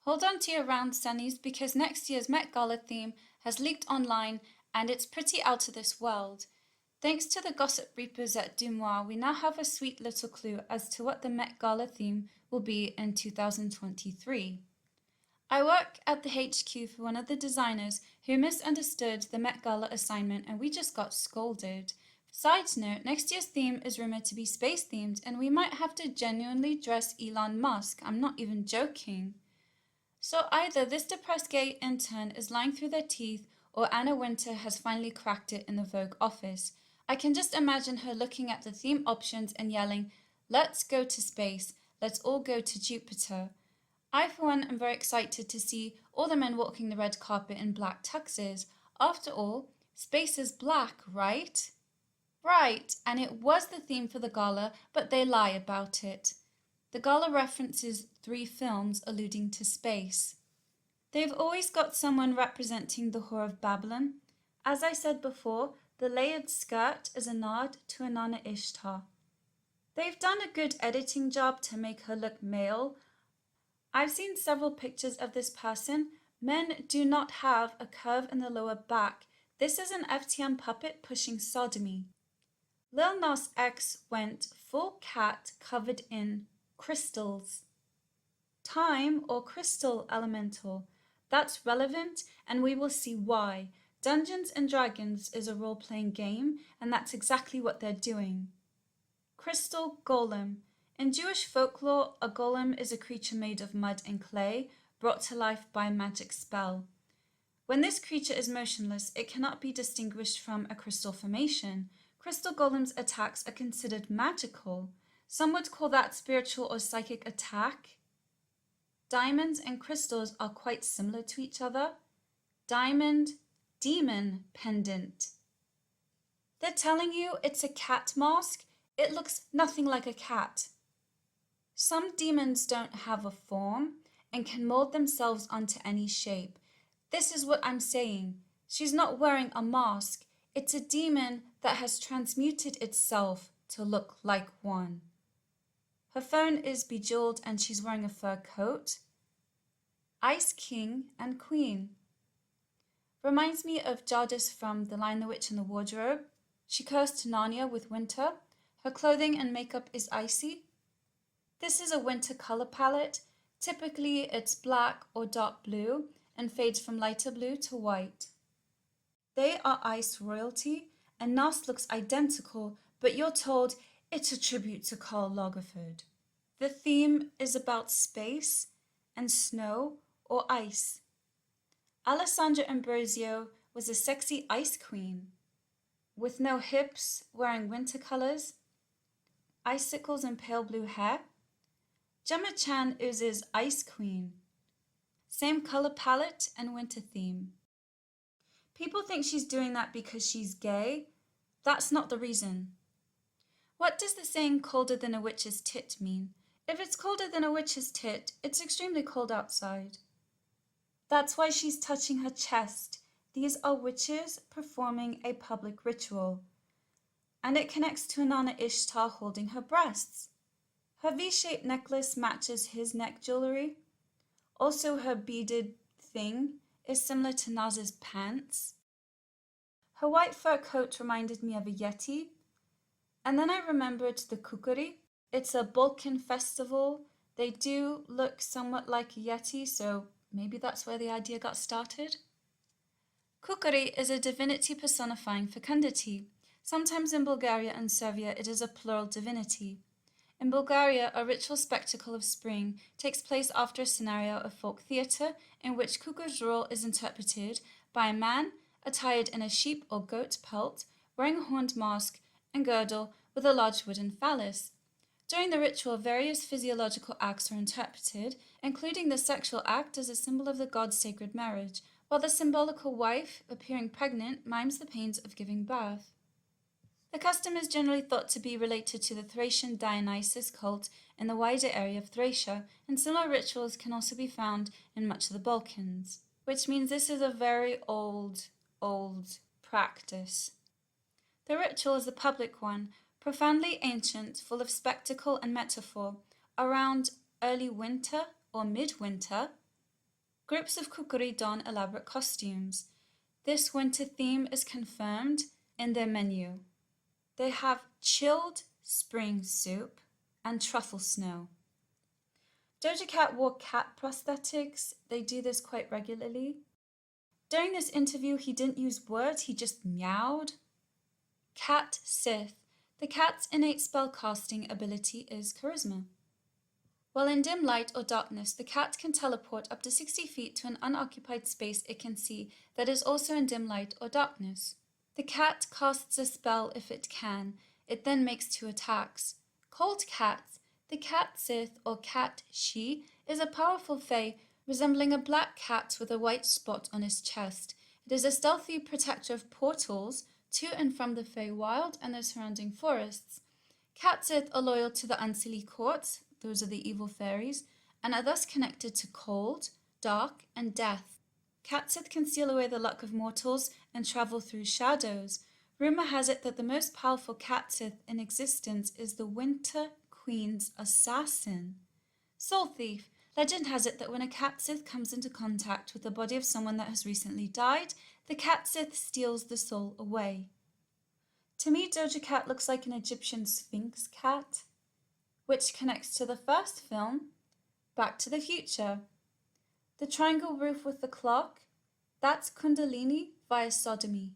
Hold on to your round sunnies because next year's Met Gala theme has leaked online and it's pretty out of this world. Thanks to the gossip reapers at Dumois, we now have a sweet little clue as to what the Met Gala theme will be in 2023. I work at the HQ for one of the designers who misunderstood the Met Gala assignment and we just got scolded. Side note, next year's theme is rumored to be space themed and we might have to genuinely dress Elon Musk. I'm not even joking. So either this depressed gay intern is lying through their teeth or Anna Wintour has finally cracked it in the Vogue office. I can just imagine her looking at the theme options and yelling, "Let's go to space, let's all go to Jupiter." I for one am very excited to see all the men walking the red carpet in black tuxes. After all, space is black, right? Right, and it was the theme for the gala, but they lie about it. The gala references 3 films alluding to space. They've always got someone representing the Whore of Babylon. As I said before, the layered skirt is a nod to Inanna Ishtar. They've done a good editing job to make her look male. I've seen several pictures of this person. Men do not have a curve in the lower back. This is an FTM puppet pushing sodomy. Lil Nas X went full cat covered in crystals. Time or crystal elemental. That's relevant and we will see why. Dungeons and Dragons is a role-playing game and that's exactly what they're doing. Crystal golem. In Jewish folklore, a golem is a creature made of mud and clay, brought to life by a magic spell. When this creature is motionless, it cannot be distinguished from a crystal formation. Crystal golems' attacks are considered magical. Some would call that spiritual or psychic attack. Diamonds and crystals are quite similar to each other. Diamond, demon pendant. They're telling you it's a cat mask. It looks nothing like a cat. Some demons don't have a form and can mold themselves onto any shape. This is what I'm saying. She's not wearing a mask. It's a demon that has transmuted itself to look like one. Her phone is bejeweled and she's wearing a fur coat. Ice King and Queen. Reminds me of Jadis from The Lion, the Witch and the Wardrobe. She cursed Narnia with winter. Her clothing and makeup is icy. This is a winter color palette. Typically it's black or dark blue and fades from lighter blue to white. They are ice royalty and Nas looks identical, but you're told it's a tribute to Karl Lagerfeld. The theme is about space and snow or ice. Alessandra Ambrosio was a sexy ice queen with no hips, wearing winter colors, icicles and pale blue hair. Gemma Chan oozes ice queen. Same color palette and winter theme. People think she's doing that because she's gay. That's not the reason. What does the saying colder than a witch's tit mean? If it's colder than a witch's tit, it's extremely cold outside. That's why she's touching her chest. These are witches performing a public ritual. And it connects to Inanna Ishtar holding her breasts. Her V-shaped necklace matches his neck jewelry. Also, her beaded thing is similar to Nas's pants. Her white fur coat reminded me of a yeti. And then I remembered the kukuri. It's a Balkan festival. They do look somewhat like a yeti, so maybe that's where the idea got started. Kukuri is a divinity personifying fecundity. Sometimes in Bulgaria and Serbia it is a plural divinity. In Bulgaria, a ritual spectacle of spring takes place after a scenario of folk theatre in which Kukur's role is interpreted by a man attired in a sheep or goat pelt, wearing a horned mask and girdle with a large wooden phallus. During the ritual, various physiological acts are interpreted, including the sexual act as a symbol of the god's sacred marriage, while the symbolical wife, appearing pregnant, mimes the pains of giving birth. The custom is generally thought to be related to the Thracian Dionysus cult in the wider area of Thracia, and similar rituals can also be found in much of the Balkans, which means this is a very old practice. The ritual is a public one, profoundly ancient, full of spectacle and metaphor. Around early winter or midwinter, Groups of kukuri don elaborate costumes. This winter theme is confirmed in their menu. They have chilled spring soup and truffle snow. Doja Cat wore cat prosthetics. They do this quite regularly. During this interview, he didn't use words, he just meowed. Cat Sith. The cat's innate spellcasting ability is charisma. While in dim light or darkness, the cat can teleport up to 60 feet to an unoccupied space it can see that is also in dim light or darkness. The cat casts a spell if it can. It then makes 2 attacks. Called Cats, the Cat Sith or Cat She is a powerful fae resembling a black cat with a white spot on his chest. It is a stealthy protector of portals to and from the Feywild and the surrounding forests. Cat Sith are loyal to the Unseelie courts, those are the evil fairies, and are thus connected to cold, dark, and death. Cat Sith can steal away the luck of mortals and travel through shadows. Rumor has it that the most powerful Cat Sith in existence is the Winter Queen's assassin. Soul Thief. Legend has it that when a Cat Sith comes into contact with the body of someone that has recently died, the Cat Sith steals the soul away. To me, Doja Cat looks like an Egyptian Sphinx cat, which connects to the first film, Back to the Future. The triangle roof with the clock, that's Kundalini via sodomy.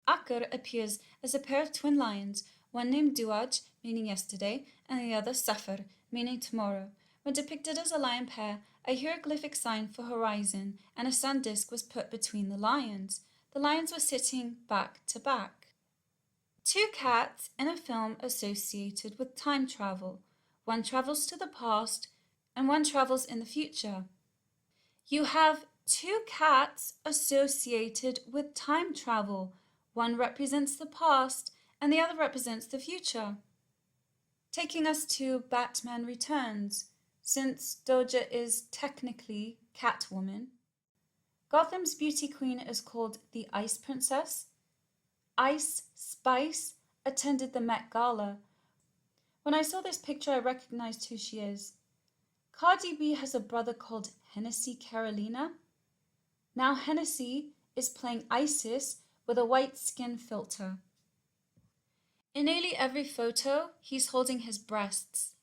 Akar appears as a pair of twin lions, one named Duaj, meaning yesterday, and the other Safar, meaning tomorrow. When depicted as a lion pair, a hieroglyphic sign for horizon and a sun disk was put between the lions. The lions were sitting back to back. 2 cats in a film associated with time travel. One travels to the past and one travels in the future. You have 2 cats associated with time travel. One represents the past and the other represents the future. Taking us to Batman Returns, since Doja is technically Catwoman. Gotham's beauty queen is called the Ice Princess. Ice Spice attended the Met Gala. When I saw this picture, I recognized who she is. Cardi B has a brother called Hennessy Carolina. Now Hennessy is playing Isis with a white skin filter. In nearly every photo, he's holding his breasts.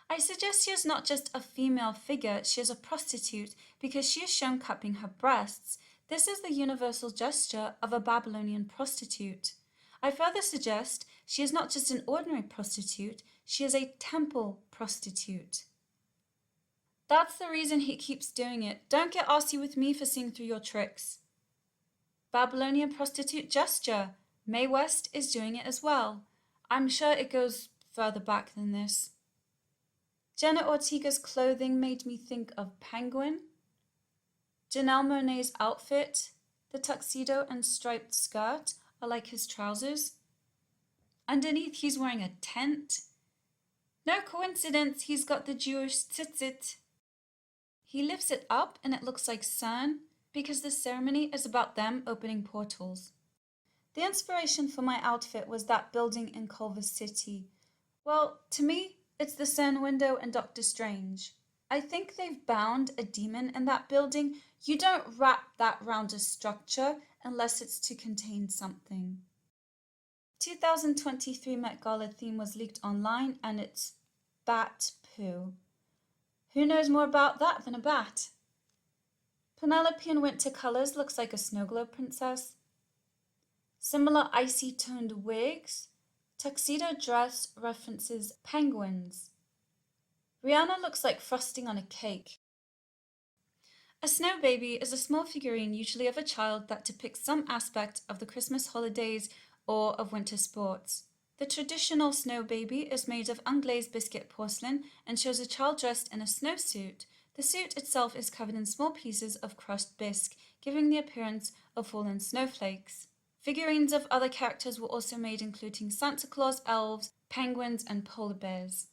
I suggest she is not just a female figure, she is a prostitute because she is shown cupping her breasts. This is the universal gesture of a Babylonian prostitute. I further suggest she is not just an ordinary prostitute, she is a temple prostitute. That's the reason he keeps doing it. Don't get arsy with me for seeing through your tricks. Babylonian prostitute gesture. Mae West is doing it as well. I'm sure it goes further back than this. Jenna Ortega's clothing made me think of Penguin. Janelle Monáe's outfit, the tuxedo and striped skirt are like his trousers. Underneath he's wearing a tent. No coincidence he's got the Jewish tzitzit. He lifts it up and it looks like CERN because the ceremony is about them opening portals. The inspiration for my outfit was that building in Culver City. Well, to me, it's the CERN window in Doctor Strange. I think they've bound a demon in that building. You don't wrap that round a structure unless it's to contain something. 2023 Met Gala theme was leaked online and it's bat poo. Who knows more about that than a bat? Penelope in winter colours looks like a snow globe princess. Similar icy toned wigs. Tuxedo dress references penguins. Rihanna looks like frosting on a cake. A snow baby is a small figurine, usually of a child, that depicts some aspect of the Christmas holidays or of winter sports. The traditional snow baby is made of unglazed biscuit porcelain and shows a child dressed in a snowsuit. The suit itself is covered in small pieces of crushed bisque, giving the appearance of fallen snowflakes. Figurines of other characters were also made, including Santa Claus, elves, penguins, and polar bears.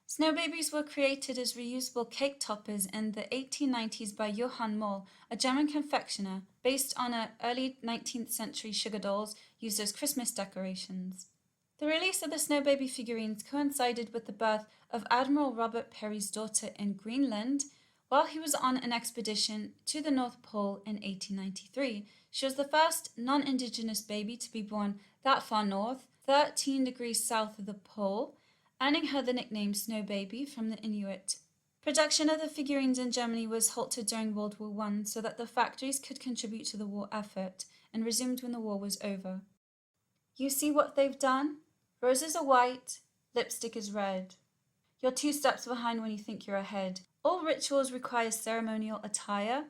Snow babies were created as reusable cake toppers in the 1890s by Johann Moll, a German confectioner, based on early 19th century sugar dolls used as Christmas decorations. The release of the snow baby figurines coincided with the birth of Admiral Robert Peary's daughter in Greenland, while he was on an expedition to the North Pole in 1893. She was the first non-Indigenous baby to be born that far north, 13 degrees south of the pole, earning her the nickname Snow Baby from the Inuit. Production of the figurines in Germany was halted during World War I so that the factories could contribute to the war effort, and resumed when the war was over. You see what they've done? Roses are white, lipstick is red. You're 2 steps behind when you think you're ahead. All rituals require ceremonial attire.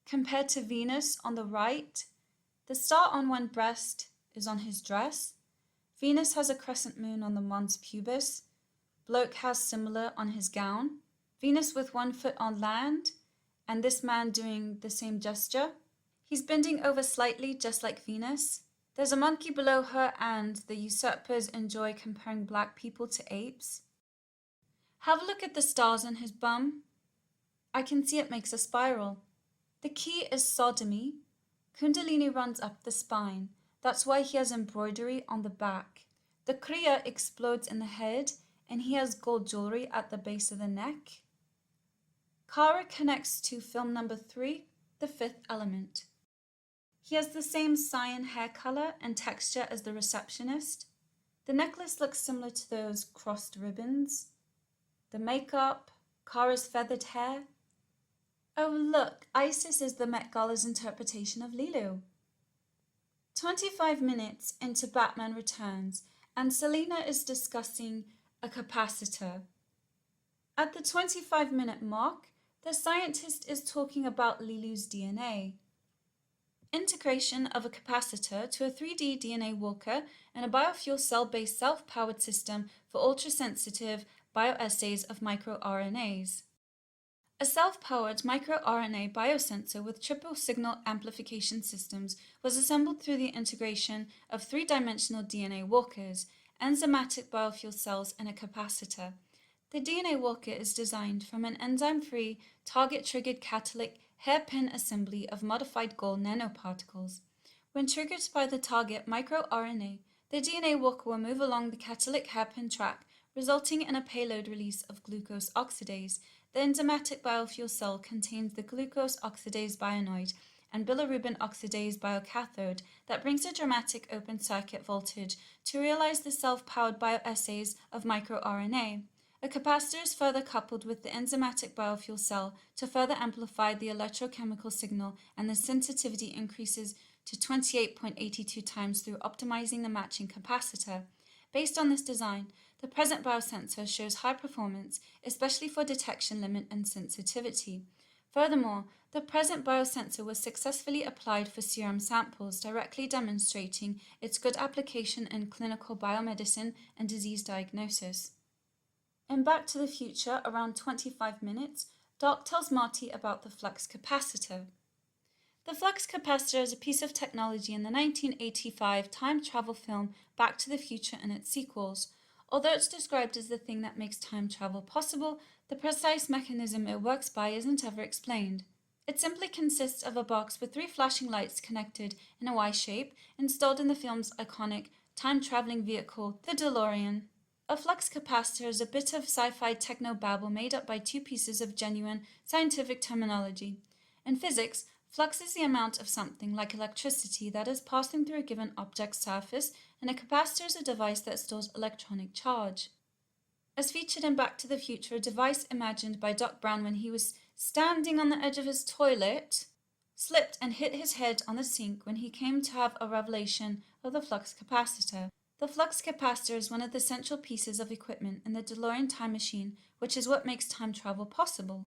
Compared to Venus on the right, the star on one breast is on his dress. Venus has a crescent moon on the mons pubis. Bloke has similar on his gown. Venus with 1 foot on land, and this man doing the same gesture. He's bending over slightly, just like Venus. There's a monkey below her, and the usurpers enjoy comparing black people to apes. Have a look at the stars on his bum. I can see it makes a spiral. The key is sodomy. Kundalini runs up the spine. That's why he has embroidery on the back. The Kriya explodes in the head, and he has gold jewelry at the base of the neck. Kara connects to film number 3, the 5th element. He has the same cyan hair color and texture as the receptionist. The necklace looks similar to those crossed ribbons. The makeup, Kara's feathered hair. Oh look, Isis is the Met Gala's interpretation of Lilu. 25 minutes into Batman Returns, and Selena is discussing a capacitor. At the 25-minute mark, the scientist is talking about Lilu's DNA. Integration of a capacitor to a 3D DNA walker and a biofuel cell-based self-powered system for ultra-sensitive bioassays of microRNAs. A self-powered microRNA biosensor with triple signal amplification systems was assembled through the integration of 3-dimensional DNA walkers, enzymatic biofuel cells, and a capacitor. The DNA walker is designed from an enzyme-free, target-triggered catalytic hairpin assembly of modified gold nanoparticles. When triggered by the target microRNA, the DNA walker will move along the catalytic hairpin track, resulting in a payload release of glucose oxidase. The enzymatic biofuel cell contains the glucose oxidase bionoid and bilirubin oxidase biocathode that brings a dramatic open circuit voltage to realize the self-powered bioassays of microRNA. A capacitor is further coupled with the enzymatic biofuel cell to further amplify the electrochemical signal, and the sensitivity increases to 28.82 times through optimizing the matching capacitor. Based on this design, the present biosensor shows high performance, especially for detection limit and sensitivity. Furthermore, the present biosensor was successfully applied for serum samples, directly demonstrating its good application in clinical biomedicine and disease diagnosis. In Back to the Future, around 25 minutes, Doc tells Marty about the flux capacitor. The flux capacitor is a piece of technology in the 1985 time travel film Back to the Future and its sequels. Although it's described as the thing that makes time travel possible, the precise mechanism it works by isn't ever explained. It simply consists of a box with 3 flashing lights connected in a Y shape, installed in the film's iconic time-traveling vehicle, the DeLorean. A flux capacitor is a bit of sci-fi techno-babble made up by 2 pieces of genuine scientific terminology. In physics, flux is the amount of something, like electricity, that is passing through a given object's surface, and a capacitor is a device that stores electronic charge. As featured in Back to the Future, a device imagined by Doc Brown when he was standing on the edge of his toilet slipped and hit his head on the sink when he came to have a revelation of the flux capacitor. The flux capacitor is one of the central pieces of equipment in the DeLorean time machine, which is what makes time travel possible.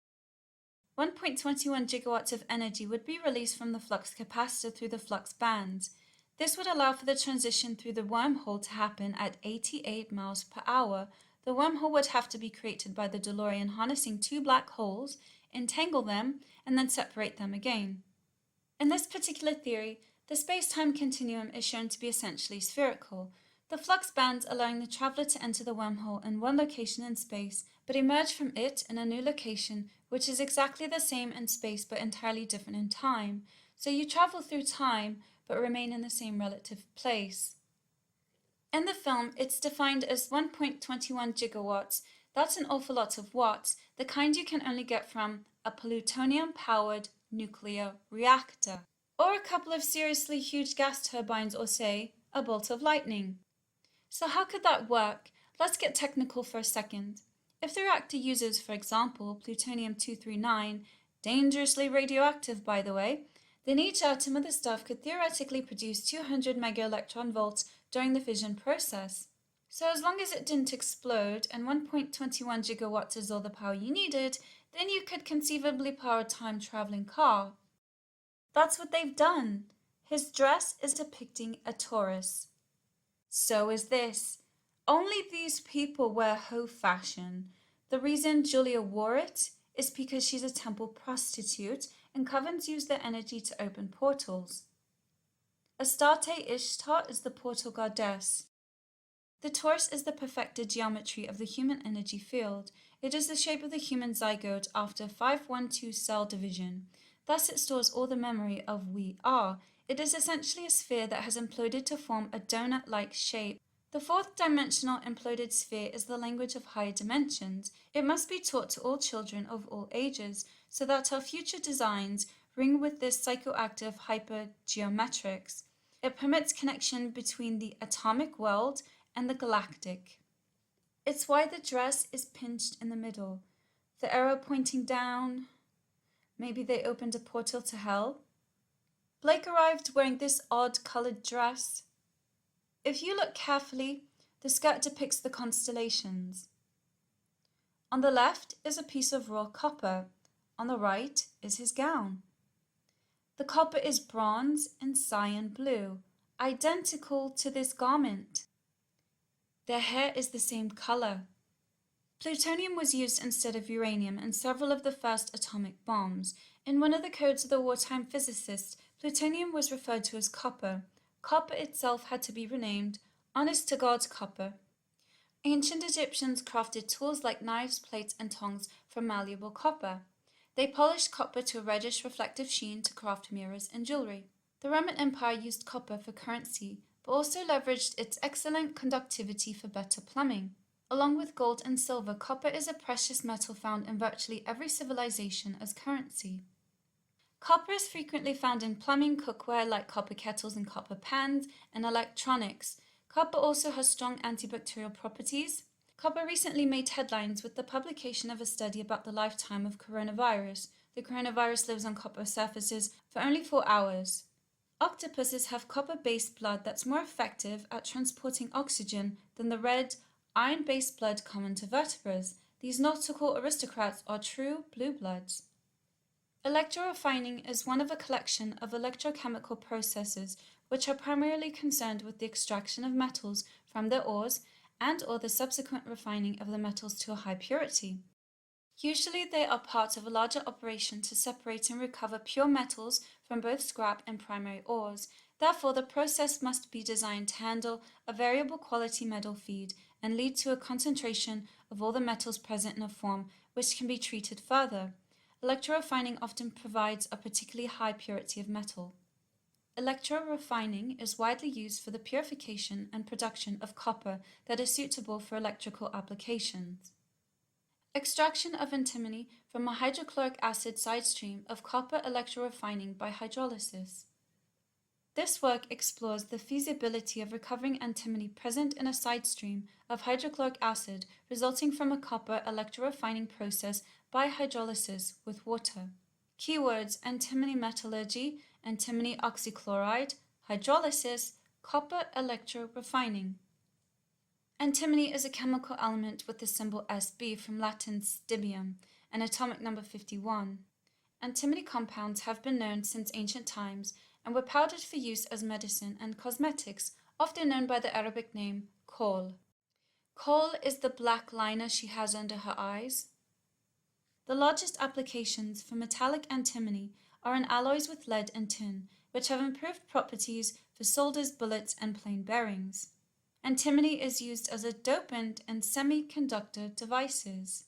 1.21 gigawatts of energy would be released from the flux capacitor through the flux bands. This would allow for the transition through the wormhole to happen at 88 miles per hour. The wormhole would have to be created by the DeLorean harnessing 2 black holes, entangle them, and then separate them again. In this particular theory, the space-time continuum is shown to be essentially spherical, the flux bands allowing the traveler to enter the wormhole in one location in space, but emerge from it in a new location, which is exactly the same in space but entirely different in time. So you travel through time, but remain in the same relative place. In the film, it's defined as 1.21 gigawatts. That's an awful lot of watts, the kind you can only get from a plutonium-powered nuclear reactor, or a couple of seriously huge gas turbines, or say, a bolt of lightning. So how could that work? Let's get technical for a second. If the reactor uses, for example, plutonium-239, dangerously radioactive by the way, then each atom of the stuff could theoretically produce 200 megaelectron-volts during the fission process. So as long as it didn't explode and 1.21 gigawatts is all the power you needed, then you could conceivably power a time-traveling car. That's what they've done. His dress is depicting a Taurus. So is this. Only these people wear hoe fashion. The reason Julia wore it is because she's a temple prostitute and covens use their energy to open portals. Astarte Ishtar is the portal goddess. The torus is the perfected geometry of the human energy field. It is the shape of the human zygote after 512 cell division. Thus it stores all the memory of we are. It is essentially a sphere that has imploded to form a donut-like shape. The fourth dimensional imploded sphere is the language of higher dimensions. It must be taught to all children of all ages, so that our future designs ring with this psychoactive hypergeometrics. It permits connection between the atomic world and the galactic. It's why the dress is pinched in the middle, the arrow pointing down. Maybe they opened a portal to hell. Blake arrived wearing this odd colored dress. If you look carefully, the skirt depicts the constellations. On the left is a piece of raw copper. On the right is his gown. The copper is bronze and cyan blue, identical to this garment. Their hair is the same color. Plutonium was used instead of uranium in several of the first atomic bombs. In one of the codes of the wartime physicists, plutonium was referred to as copper. Copper itself had to be renamed honest to God's copper. Ancient Egyptians crafted tools like knives, plates, and tongs from malleable copper. They polished copper to a reddish reflective sheen to craft mirrors and jewelry. The Roman Empire used copper for currency, but also leveraged its excellent conductivity for better plumbing. Along with gold and silver, copper is a precious metal found in virtually every civilization as currency. Copper is frequently found in plumbing, cookware like copper kettles and copper pans, and electronics. Copper also has strong antibacterial properties. Copper recently made headlines with the publication of a study about the lifetime of coronavirus. The coronavirus lives on copper surfaces for only 4 hours. Octopuses have copper-based blood that's more effective at transporting oxygen than the red, iron-based blood common to vertebrates. These nautical aristocrats are true blue bloods. Electrorefining is one of a collection of electrochemical processes which are primarily concerned with the extraction of metals from their ores and/or the subsequent refining of the metals to a high purity. Usually they are part of a larger operation to separate and recover pure metals from both scrap and primary ores. Therefore, the process must be designed to handle a variable quality metal feed and lead to a concentration of all the metals present in a form which can be treated further. Electrorefining often provides a particularly high purity of metal. Electrorefining is widely used for the purification and production of copper that is suitable for electrical applications. Extraction of antimony from a hydrochloric acid side stream of copper electrorefining by hydrolysis. This work explores the feasibility of recovering antimony present in a side stream of hydrochloric acid resulting from a copper electrorefining process by hydrolysis with water. Keywords: antimony metallurgy, antimony oxychloride, hydrolysis, copper electrorefining. Antimony is a chemical element with the symbol Sb from Latin stibium and atomic number 51. Antimony compounds have been known since ancient times and were powdered for use as medicine and cosmetics, often known by the Arabic name kohl. Kohl is the black liner she has under her eyes. The largest applications for metallic antimony are in alloys with lead and tin, which have improved properties for solders, bullets, and plain bearings. Antimony is used as a dopant in semiconductor devices.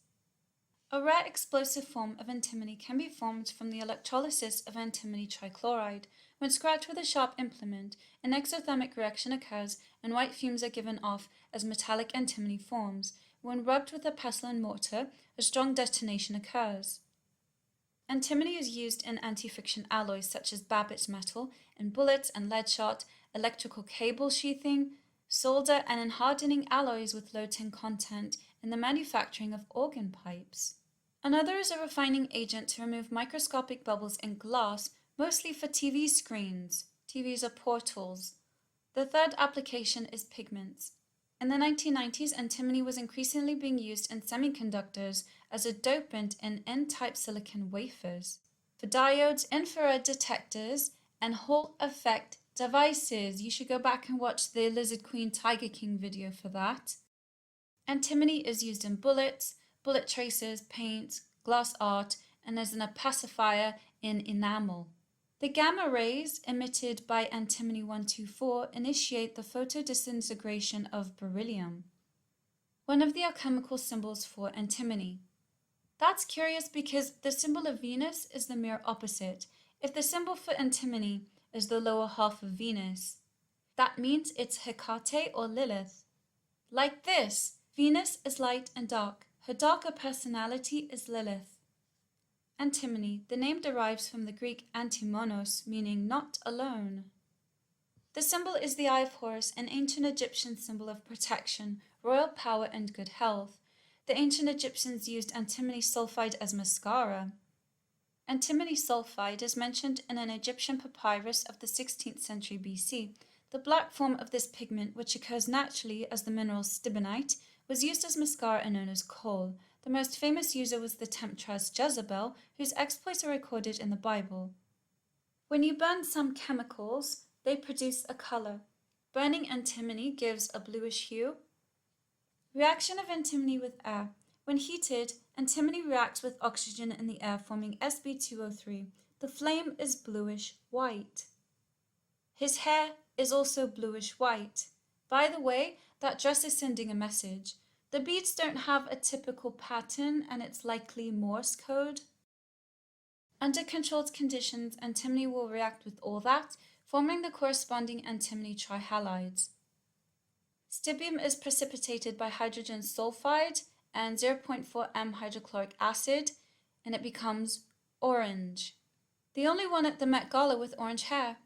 A rare explosive form of antimony can be formed from the electrolysis of antimony trichloride. When scratched with a sharp implement, an exothermic reaction occurs and white fumes are given off as metallic antimony forms. When rubbed with a pestle and mortar, a strong detonation occurs. Antimony is used in anti-friction alloys such as Babbitt metal, in bullets and lead shot, electrical cable sheathing, solder, and in hardening alloys with low tin content in the manufacturing of organ pipes. Another is a refining agent to remove microscopic bubbles in glass, mostly for TV screens. TVs are portals. The third application is pigments. In the 1990s, antimony was increasingly being used in semiconductors as a dopant in N-type silicon wafers, for diodes, infrared detectors, and Hall effect devices. You should go back and watch the Lizard Queen Tiger King video for that. Antimony is used in bullets, bullet tracers, paint, glass art, and as an opacifier in enamel. The gamma rays emitted by antimony-124 initiate the photodisintegration of beryllium, one of the alchemical symbols for antimony. That's curious because the symbol of Venus is the mirror opposite. If the symbol for antimony is the lower half of Venus, that means it's Hecate or Lilith. Like this, Venus is light and dark. Her darker personality is Lilith. Antimony, the name derives from the Greek antimonos, meaning not alone. The symbol is the eye of Horus, an ancient Egyptian symbol of protection, royal power, and good health. The ancient Egyptians used antimony sulfide as mascara. Antimony sulfide is mentioned in an Egyptian papyrus of the 16th century BC. The black form of this pigment, which occurs naturally as the mineral stibnite, was used as mascara and known as kohl. The most famous user was the temptress Jezebel, whose exploits are recorded in the Bible. When you burn some chemicals, they produce a color. Burning antimony gives a bluish hue. Reaction of antimony with air. When heated, antimony reacts with oxygen in the air, forming Sb2O3. The flame is bluish white. His hair is also bluish white. By the way, that dress is sending a message. The beads don't have a typical pattern, and it's likely Morse code. Under controlled conditions, antimony will react with all that, forming the corresponding antimony trihalides. Stibium is precipitated by hydrogen sulfide and 0.4 m hydrochloric acid, and it becomes orange. The only one at the Met Gala with orange hair.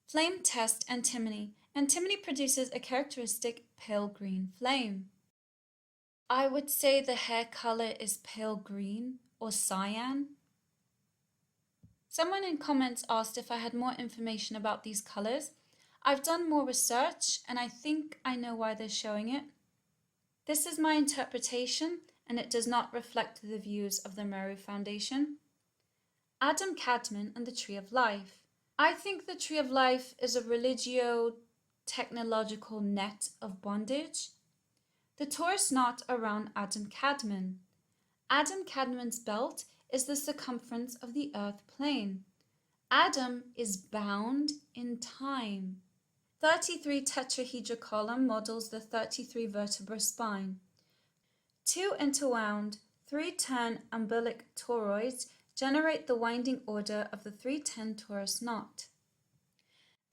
Flame test antimony. Antimony produces a characteristic pale green flame. I would say the hair color is pale green or cyan. Someone in comments asked if I had more information about these colors. I've done more research and I think I know why they're showing it. This is my interpretation and it does not reflect the views of the Meru Foundation. Adam Cadman and the Tree of Life. I think the Tree of Life is a religio-technological net of bondage. The torus knot around Adam Cadman. Adam Cadman's belt is the circumference of the earth plane. Adam is bound in time. 33 tetrahedral column models the 33 vertebra spine. 2 interwound, 3-turn umbilic toroids generate the winding order of the 310 torus knot.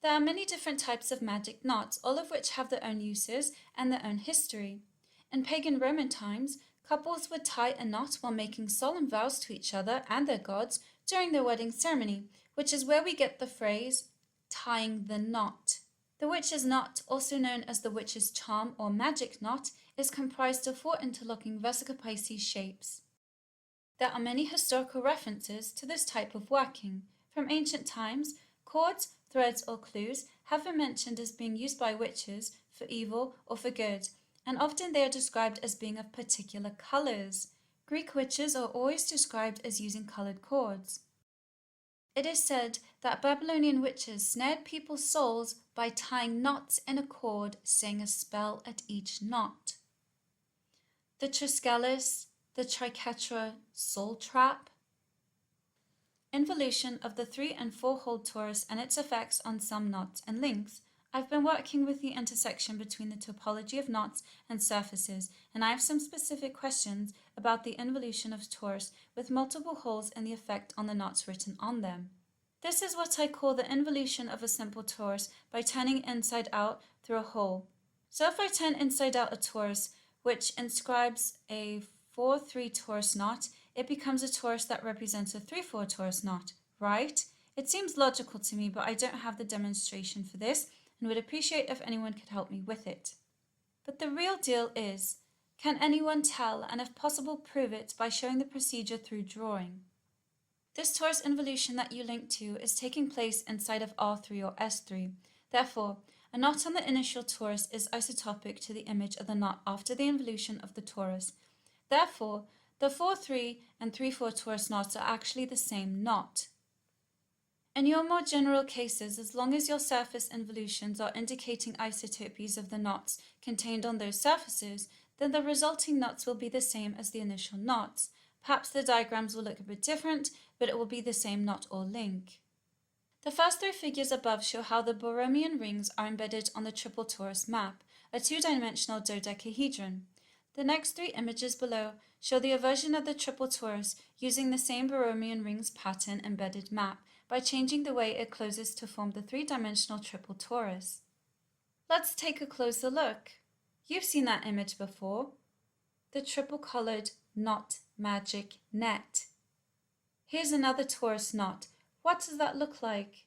There are many different types of magic knots, all of which have their own uses and their own history. In pagan Roman times, couples would tie a knot while making solemn vows to each other and their gods during their wedding ceremony, which is where we get the phrase, tying the knot. The witch's knot, also known as the witch's charm or magic knot, is comprised of 4 interlocking Vesica Pisces shapes. There are many historical references to this type of working. From ancient times, cords, threads, or clues have been mentioned as being used by witches for evil or for good, and often they are described as being of particular colors. Greek witches are always described as using colored cords. It is said that Babylonian witches snared people's souls by tying knots in a cord, saying a spell at each knot. The Triskelis, the Triquetra soul trap. Involution of the 3 and 4-hole torus and its effects on some knots and links. I've been working with the intersection between the topology of knots and surfaces, and I have some specific questions about the involution of torus with multiple holes and the effect on the knots written on them. This is what I call the involution of a simple torus by turning inside out through a hole. So if I turn inside out a torus, which inscribes a 4-3 torus knot, it becomes a torus that represents a 3-4 torus knot, right? It seems logical to me, but I don't have the demonstration for this and would appreciate if anyone could help me with it. But the real deal is, can anyone tell, and if possible prove it by showing the procedure through drawing? This torus involution that you link to is taking place inside of R3 or S3. Therefore, a knot on the initial torus is isotopic to the image of the knot after the involution of the torus. Therefore, the 4-3 and 3-4 torus knots are actually the same knot. In your more general cases, as long as your surface involutions are indicating isotopies of the knots contained on those surfaces, then the resulting knots will be the same as the initial knots. Perhaps the diagrams will look a bit different, but it will be the same knot or link. The first 3 figures above show how the Borromean rings are embedded on the triple torus map, a 2-dimensional dodecahedron. The next 3 images below show the inversion of the triple torus using the same Borromean rings pattern embedded map by changing the way it closes to form the 3-dimensional triple torus. Let's take a closer look. You've seen that image before. The triple-colored knot magic net. Here's another torus knot. What does that look like?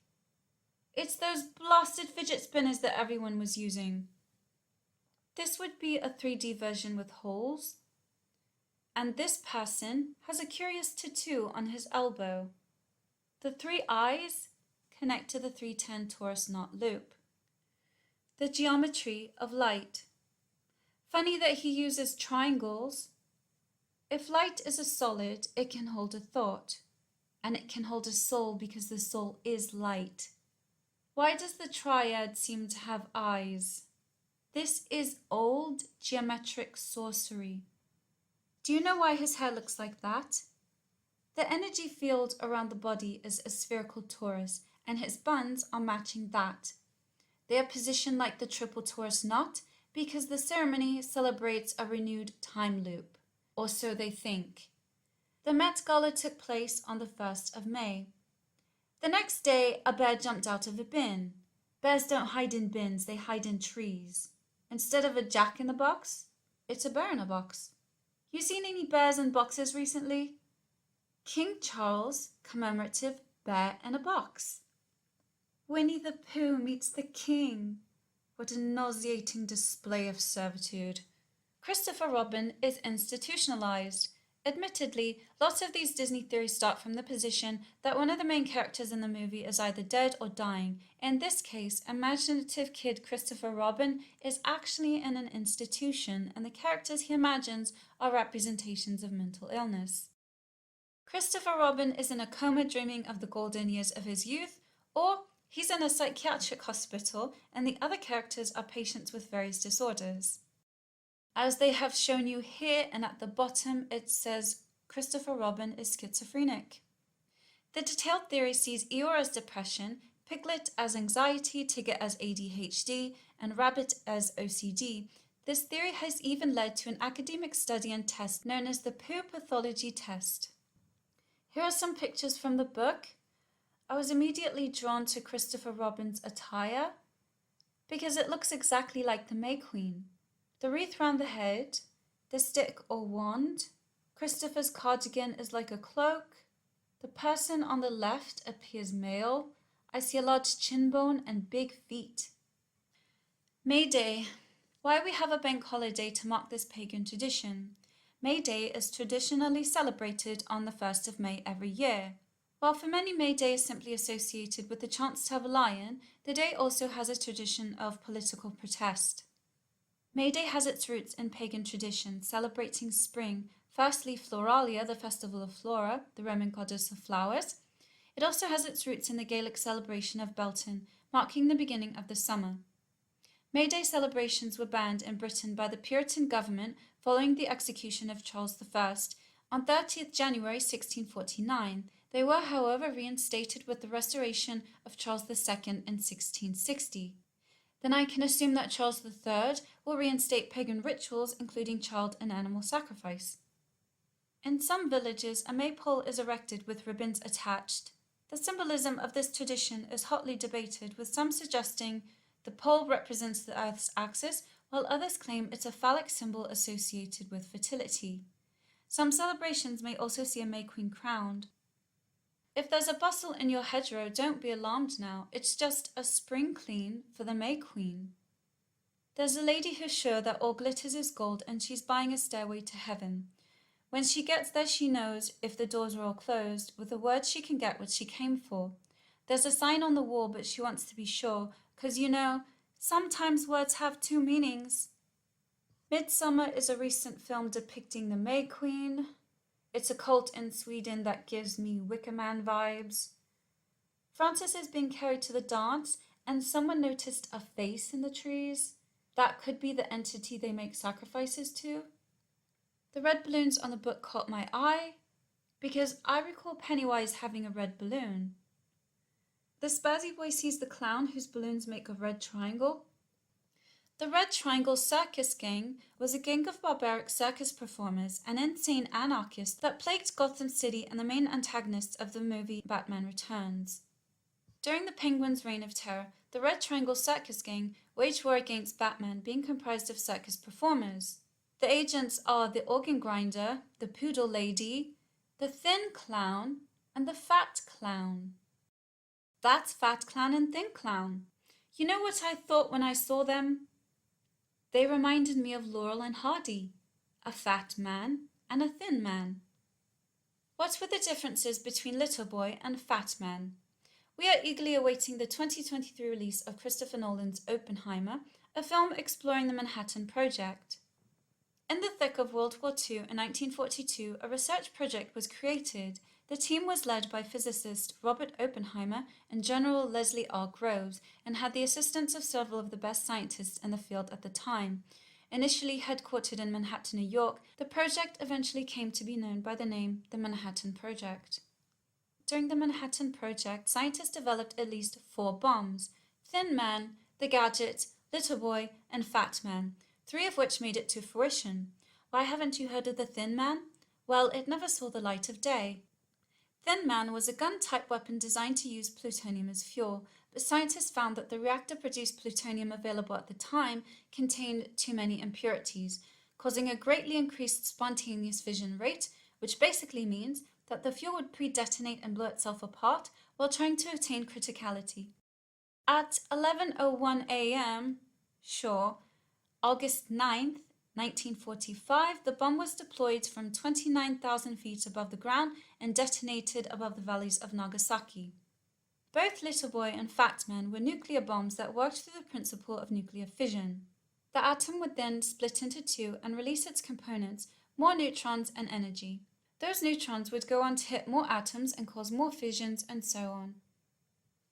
It's those blasted fidget spinners that everyone was using. This would be a 3D version with holes. And this person has a curious tattoo on his elbow. The 3 eyes connect to the 310 torus knot loop. The geometry of light. Funny that he uses triangles. If light is a solid, it can hold a thought. And it can hold a soul because the soul is light. Why does the triad seem to have eyes? This is old geometric sorcery. Do you know why his hair looks like that? The energy field around the body is a spherical torus, and his buns are matching that. They are positioned like the triple torus knot because the ceremony celebrates a renewed time loop, or so they think. The Met Gala took place on the 1st of May. The next day, a bear jumped out of a bin. Bears don't hide in bins, they hide in trees. Instead of a jack-in-the-box, it's a bear in a box. You seen any bears in boxes recently? King Charles commemorative bear in a box. Winnie the Pooh meets the king. What a nauseating display of servitude. Christopher Robin is institutionalized. Admittedly, lots of these Disney theories start from the position that one of the main characters in the movie is either dead or dying. In this case, imaginative kid Christopher Robin is actually in an institution, and the characters he imagines are representations of mental illness. Christopher Robin is in a coma dreaming of the golden years of his youth, or he's in a psychiatric hospital, and the other characters are patients with various disorders. As they have shown you here, and at the bottom it says Christopher Robin is schizophrenic. The detailed theory sees Eeyore as depression, Piglet as anxiety, Tigger as ADHD, and Rabbit as OCD. This theory has even led to an academic study and test known as the Pooh pathology test. Here are some pictures from the book. I was immediately drawn to Christopher Robin's attire because it looks exactly like the May Queen. The wreath round the head, the stick or wand. Christopher's cardigan is like a cloak. The person on the left appears male. I see a large chin bone and big feet. May Day. Why we have a bank holiday to mark this pagan tradition? May Day is traditionally celebrated on the 1st of May every year. While for many May Day is simply associated with the chance to have a lion, the day also has a tradition of political protest. May Day has its roots in pagan tradition, celebrating spring, firstly Floralia, the festival of Flora, the Roman goddess of flowers. It also has its roots in the Gaelic celebration of Beltane, marking the beginning of the summer. May Day celebrations were banned in Britain by the Puritan government following the execution of Charles I on 30th January 1649. They were, however, reinstated with the restoration of Charles II in 1660. Then I can assume that Charles III will reinstate pagan rituals, including child and animal sacrifice. In some villages, a maypole is erected with ribbons attached. The symbolism of this tradition is hotly debated, with some suggesting the pole represents the Earth's axis, while others claim it's a phallic symbol associated with fertility. Some celebrations may also see a May Queen crowned. If there's a bustle in your hedgerow, don't be alarmed now. It's just a spring clean for the May Queen. There's a lady who's sure that all glitters is gold and she's buying a stairway to heaven. When she gets there, she knows, if the doors are all closed, with the words she can get what she came for. There's a sign on the wall, but she wants to be sure, 'cause you know, sometimes words have two meanings. Midsummer is a recent film depicting the May Queen. It's a cult in Sweden that gives me Wicker Man vibes. Francis is being carried to the dance, and someone noticed a face in the trees. That could be the entity they make sacrifices to. The red balloons on the book caught my eye, because I recall Pennywise having a red balloon. The Spazzy Boy sees the clown whose balloons make a red triangle. The Red Triangle Circus Gang was a gang of barbaric circus performers and insane anarchists that plagued Gotham City and the main antagonists of the movie Batman Returns. During the Penguin's reign of terror, the Red Triangle Circus Gang waged war against Batman, being comprised of circus performers. The agents are the Organ Grinder, the Poodle Lady, the Thin Clown, and the Fat Clown. That's Fat Clown and Thin Clown. You know what I thought when I saw them? They reminded me of Laurel and Hardy, a fat man and a thin man. What were the differences between Little Boy and Fat Man? We are eagerly awaiting the 2023 release of Christopher Nolan's Oppenheimer, a film exploring the Manhattan Project. In the thick of World War II in 1942, a research project was created. The team was led by physicist Robert Oppenheimer and General Leslie R. Groves, and had the assistance of several of the best scientists in the field at the time. Initially headquartered in Manhattan, New York, the project eventually came to be known by the name the Manhattan Project. During the Manhattan Project, scientists developed at least 4 bombs: Thin Man, the Gadget, Little Boy, and Fat Man, 3 of which made it to fruition. Why haven't you heard of the Thin Man? Well, it never saw the light of day. Thin Man was a gun-type weapon designed to use plutonium as fuel, but scientists found that the reactor-produced plutonium available at the time contained too many impurities, causing a greatly increased spontaneous fission rate, which basically means that the fuel would pre-detonate and blow itself apart while trying to attain criticality. At 11:01 a.m., August 9th, 1945, the bomb was deployed from 29,000 feet above the ground and detonated above the valleys of Nagasaki. Both Little Boy and Fat Man were nuclear bombs that worked through the principle of nuclear fission. The atom would then split into 2 and release its components, more neutrons and energy. Those neutrons would go on to hit more atoms and cause more fissions, and so on.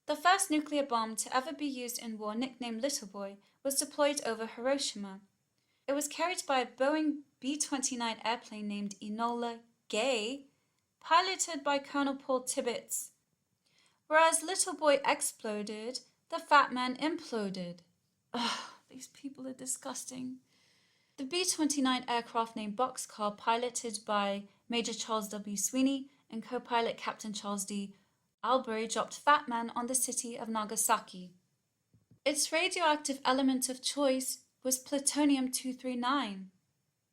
The first nuclear bomb to ever be used in war, nicknamed Little Boy, was deployed over Hiroshima. It was carried by a Boeing B-29 airplane named Enola Gay, piloted by Colonel Paul Tibbets. Whereas Little Boy exploded, the Fat Man imploded. Ugh, these people are disgusting. The B-29 aircraft named Boxcar, piloted by Major Charles W. Sweeney and co-pilot Captain Charles D. Albury, dropped Fat Man on the city of Nagasaki. Its radioactive element of choice was plutonium-239.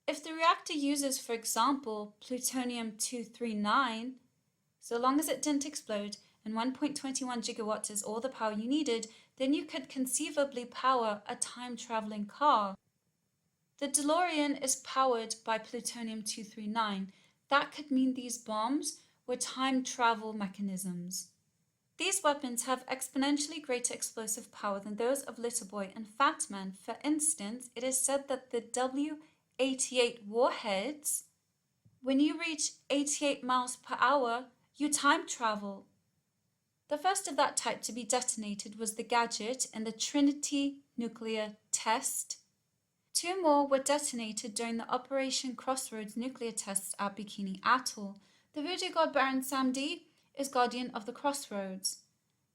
If the reactor uses, for example, plutonium-239, so long as it didn't explode, and 1.21 gigawatts is all the power you needed, then you could conceivably power a time-traveling car. The DeLorean is powered by plutonium-239. That could mean these bombs were time travel mechanisms. These weapons have exponentially greater explosive power than those of Little Boy and Fat Man. For instance, it is said that the W-88 warheads, when you reach 88 miles per hour, you time travel. The first of that type to be detonated was the Gadget and the Trinity nuclear test. 2 more were detonated during the Operation Crossroads nuclear tests at Bikini Atoll. The voodoo god Baron Samedi is guardian of the Crossroads.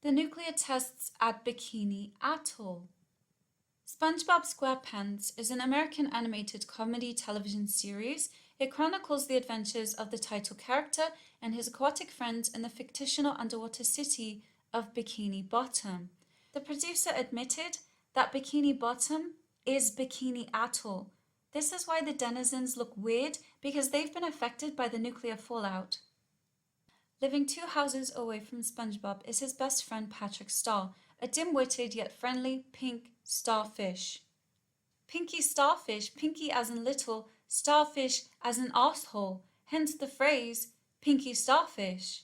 The nuclear tests at Bikini Atoll. SpongeBob SquarePants is an American animated comedy television series. It chronicles the adventures of the title character and his aquatic friends in the fictional underwater city of Bikini Bottom. The producer admitted that Bikini Bottom is Bikini Atoll, This is why the denizens look weird, because they've been affected by the nuclear fallout. Living 2 houses away from SpongeBob is his best friend Patrick Star, a dim-witted yet friendly pink starfish. Pinky starfish, pinky as in little, starfish as in arsehole, hence the phrase, pinky starfish.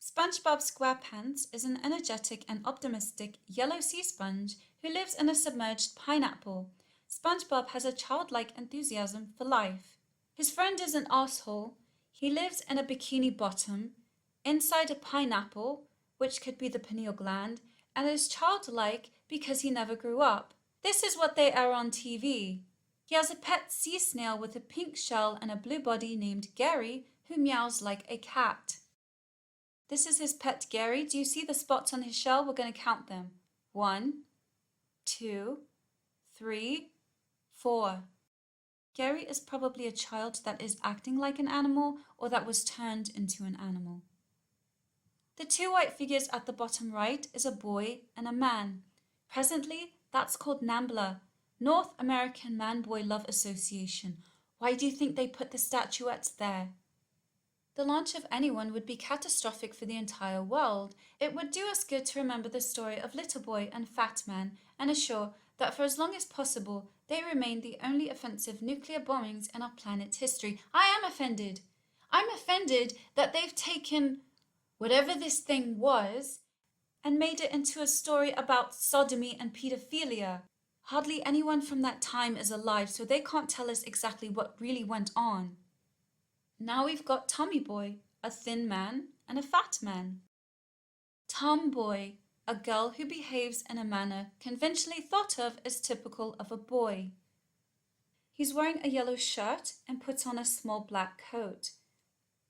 SpongeBob SquarePants is an energetic and optimistic yellow sea sponge who lives in a submerged pineapple. SpongeBob has a childlike enthusiasm for life. His friend is an arsehole. He lives in a bikini bottom, inside a pineapple, which could be the pineal gland, and is childlike because he never grew up. This is what they are on TV. He has a pet sea snail with a pink shell and a blue body named Gary, who meows like a cat. This is his pet Gary. Do you see the spots on his shell? We're going to count them. 1, 2, 3, 4. Gary is probably a child that is acting like an animal or that was turned into an animal. The 2 white figures at the bottom right is a boy and a man. Presently, that's called NAMBLA, North American Man-Boy Love Association. Why do you think they put the statuettes there? The launch of anyone would be catastrophic for the entire world. It would do us good to remember the story of Little Boy and Fat Man and assure that for as long as possible, they remain the only offensive nuclear bombings in our planet's history. I am offended. I'm offended that they've taken whatever this thing was and made it into a story about sodomy and pedophilia. Hardly anyone from that time is alive, so they can't tell us exactly what really went on. Now we've got Tommy Boy, a thin man and a fat man. Tomboy, a girl who behaves in a manner conventionally thought of as typical of a boy. He's wearing a yellow shirt and puts on a small black coat.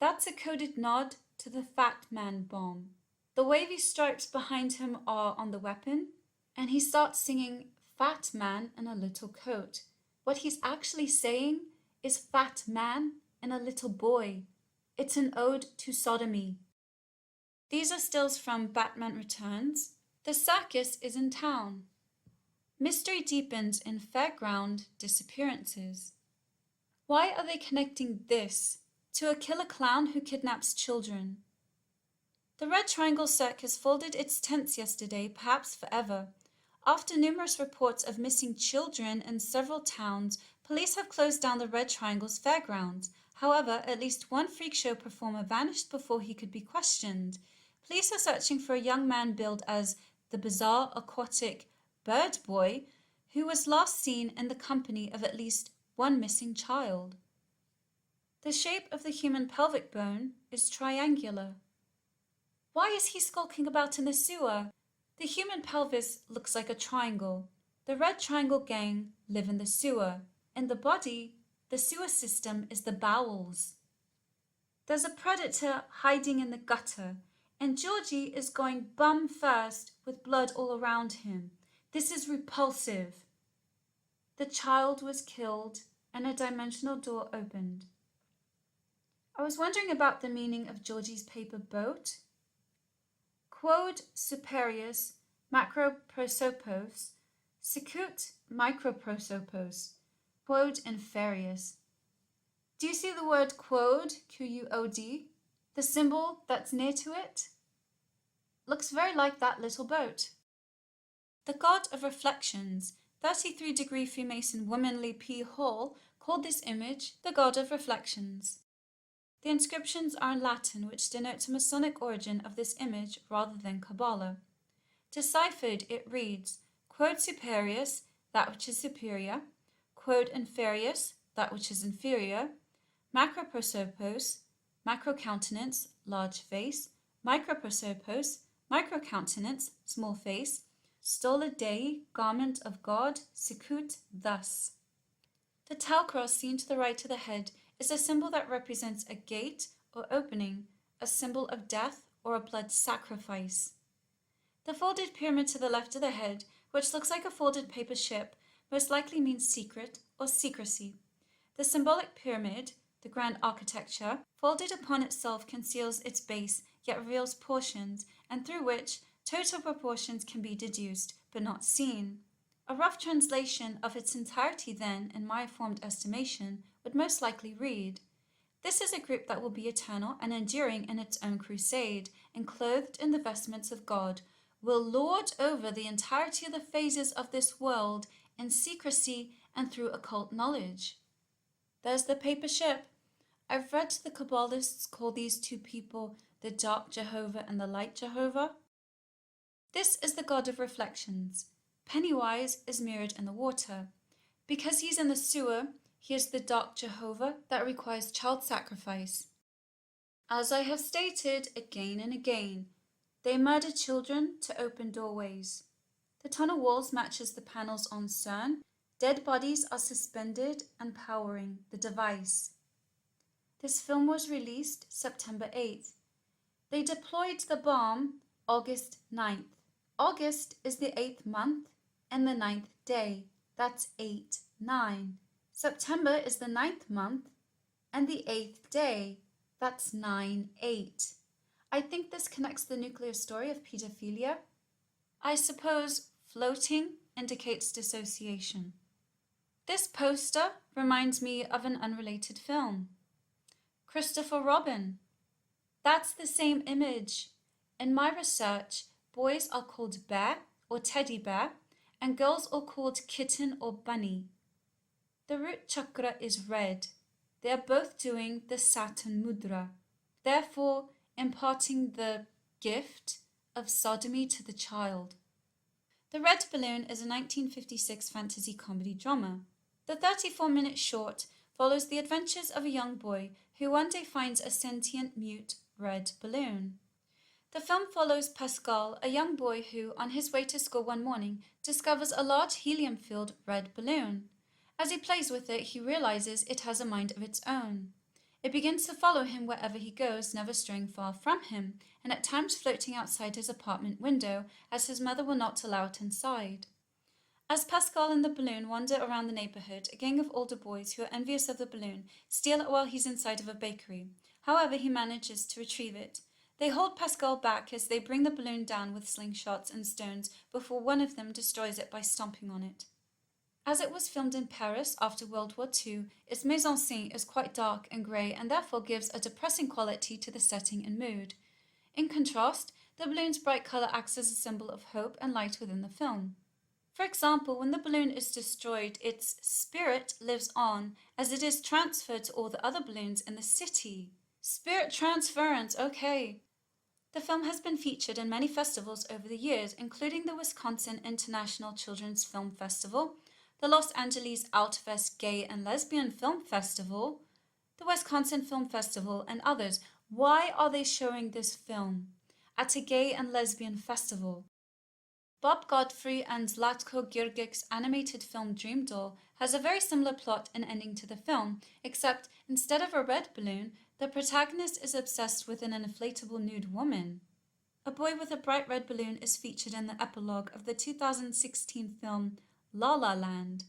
That's a coded nod to the Fat Man bomb. The wavy stripes behind him are on the weapon, and he starts singing Fat Man in a Little Coat. What he's actually saying is Fat Man in a Little Boy. It's an ode to sodomy. These are stills from Batman Returns. The circus is in town. Mystery deepens in fairground disappearances. Why are they connecting this to a killer clown who kidnaps children? The Red Triangle Circus folded its tents yesterday, perhaps forever. After numerous reports of missing children in several towns, police have closed down the Red Triangle's fairgrounds. However, at least one freak show performer vanished before he could be questioned. Police are searching for a young man billed as the bizarre aquatic bird boy who was last seen in the company of at least one missing child. The shape of the human pelvic bone is triangular. Why is he skulking about in the sewer? The human pelvis looks like a triangle. The Red Triangle Gang live in the sewer. In the body, the sewer system is the bowels. There's a predator hiding in the gutter, and Georgie is going bum first with blood all around him. This is repulsive. The child was killed and a dimensional door opened. I was wondering about the meaning of Georgie's paper boat. Quod superius macroprosopos, sicut microprosopos, quod inferius. Do you see the word quod, Q-U-O-D? The symbol that's near to it? Looks very like that little boat. The god of reflections, 33-degree Freemason womanly P. Hall, called this image the god of reflections. The inscriptions are in Latin, which denotes a Masonic origin of this image rather than Kabbalah. Deciphered, it reads, Quod superius, that which is superior, quod inferius, that which is inferior, macroprosopos, macrocountenance, large face, microprosopos, microcountenance, small face, stola Dei, garment of God, sicut, thus. The tau cross seen to the right of the head is a symbol that represents a gate or opening, a symbol of death or a blood sacrifice. The folded pyramid to the left of the head, which looks like a folded paper ship, most likely means secret or secrecy. The symbolic pyramid, the grand architecture, folded upon itself conceals its base, yet reveals portions, and through which total proportions can be deduced, but not seen. A rough translation of its entirety then, in my formed estimation, would most likely read, "This is a group that will be eternal and enduring in its own crusade, and clothed in the vestments of God, will lord over the entirety of the phases of this world in secrecy and through occult knowledge." There's the paper ship. I've read the Kabbalists call these two people the dark Jehovah and the light Jehovah. This is the god of reflections. Pennywise is mirrored in the water. Because he's in the sewer, he is the dark Jehovah that requires child sacrifice. As I have stated again and again, they murder children to open doorways. The tunnel walls matches the panels on CERN. Dead bodies are suspended and powering the device. This film was released September 8th. They deployed the bomb August 9th. August is the 8th month and the 9th day. That's 8-9. September is the 9th month and the 8th day. That's 9-8. I think this connects the nuclear story of pedophilia. I suppose floating indicates dissociation. This poster reminds me of an unrelated film. Christopher Robin. That's the same image. In my research, boys are called bear or teddy bear, and girls are called kitten or bunny. The root chakra is red. They are both doing the Saturn mudra, therefore imparting the gift of sodomy to the child. The Red Balloon is a 1956 fantasy comedy drama. The 34-minute short follows the adventures of a young boy who one day finds a sentient mute red balloon. The film follows Pascal, a young boy who, on his way to school one morning, discovers a large helium-filled red balloon. As he plays with it, he realizes it has a mind of its own. It begins to follow him wherever he goes, never straying far from him, and at times floating outside his apartment window, as his mother will not allow it inside. As Pascal and the balloon wander around the neighborhood, a gang of older boys who are envious of the balloon steal it while he's inside of a bakery. However, he manages to retrieve it. They hold Pascal back as they bring the balloon down with slingshots and stones before one of them destroys it by stomping on it. As it was filmed in Paris after World War II, its mise en scène is quite dark and grey and therefore gives a depressing quality to the setting and mood. In contrast, the balloon's bright colour acts as a symbol of hope and light within the film. For example, when the balloon is destroyed, its spirit lives on as it is transferred to all the other balloons in the city. Spirit transference, okay. The film has been featured in many festivals over the years, including the Wisconsin International Children's Film Festival, the Los Angeles Outfest Gay and Lesbian Film Festival, the Wisconsin Film Festival, and others. Why are they showing this film at a gay and lesbian festival? Bob Godfrey and Zlatko Girgic's animated film Dream Doll has a very similar plot and ending to the film, except instead of a red balloon, the protagonist is obsessed with an inflatable nude woman. A boy with a bright red balloon is featured in the epilogue of the 2016 film La La Land.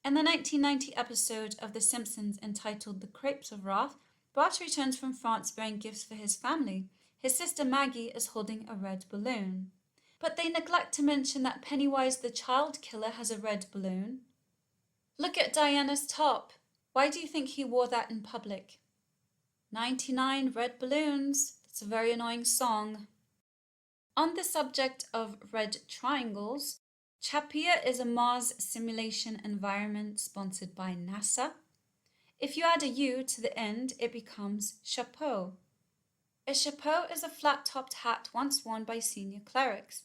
In the 1990 episode of The Simpsons entitled The Crepes of Wrath, Bart returns from France bearing gifts for his family. His sister Maggie is holding a red balloon. But they neglect to mention that Pennywise the child killer has a red balloon. Look at Diana's top. Why do you think he wore that in public? 99 red balloons. That's a very annoying song. On the subject of red triangles, Chapia is a Mars simulation environment sponsored by NASA. If you add a U to the end, it becomes chapeau. A chapeau is a flat-topped hat once worn by senior clerics.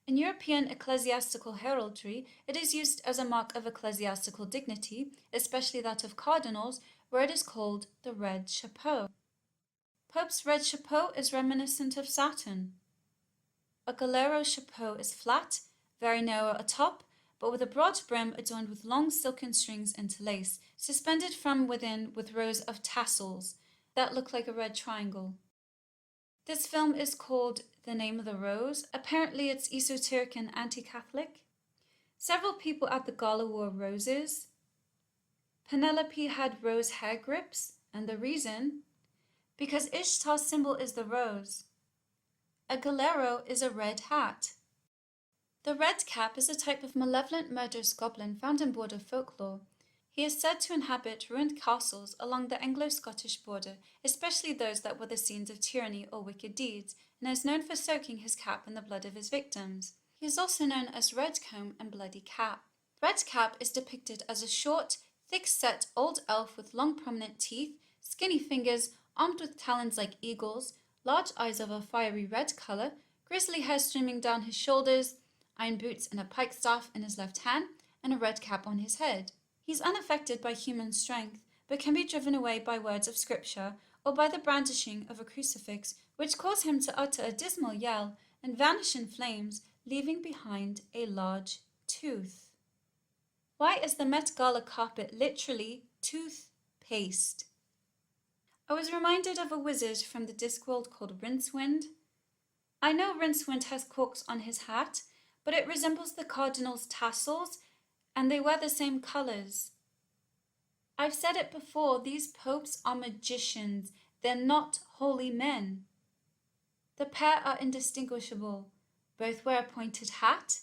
In European ecclesiastical heraldry, it is used as a mark of ecclesiastical dignity, especially that of cardinals, where it is called the red chapeau. Pope's red chapeau is reminiscent of Saturn. A Galero chapeau is flat, very narrow atop, but with a broad brim adorned with long silken strings interlaced, suspended from within with rows of tassels that look like a red triangle. This film is called The Name of the Rose. Apparently it's esoteric and anti-Catholic. Several people at the gala wore roses. Penelope had rose hair grips, and the reason? Because Ishtar's symbol is the rose. A galero is a red hat. The red cap is a type of malevolent murderous goblin found in border folklore. He is said to inhabit ruined castles along the Anglo-Scottish border, especially those that were the scenes of tyranny or wicked deeds, and is known for soaking his cap in the blood of his victims. He is also known as Redcomb and Bloody Cap. Redcap is depicted as a short, thick-set old elf with long prominent teeth, skinny fingers, armed with talons like eagles, large eyes of a fiery red colour, grizzly hair streaming down his shoulders, iron boots and a pike staff in his left hand, and a red cap on his head. He's unaffected by human strength, but can be driven away by words of scripture or by the brandishing of a crucifix, which cause him to utter a dismal yell and vanish in flames, leaving behind a large tooth. Why is the Met Gala carpet literally toothpaste? I was reminded of a wizard from the Discworld called Rincewind. I know Rincewind has corks on his hat, but it resembles the cardinal's tassels, and they wear the same colours. I've said it before, these popes are magicians. They're not holy men. The pair are indistinguishable. Both wear a pointed hat.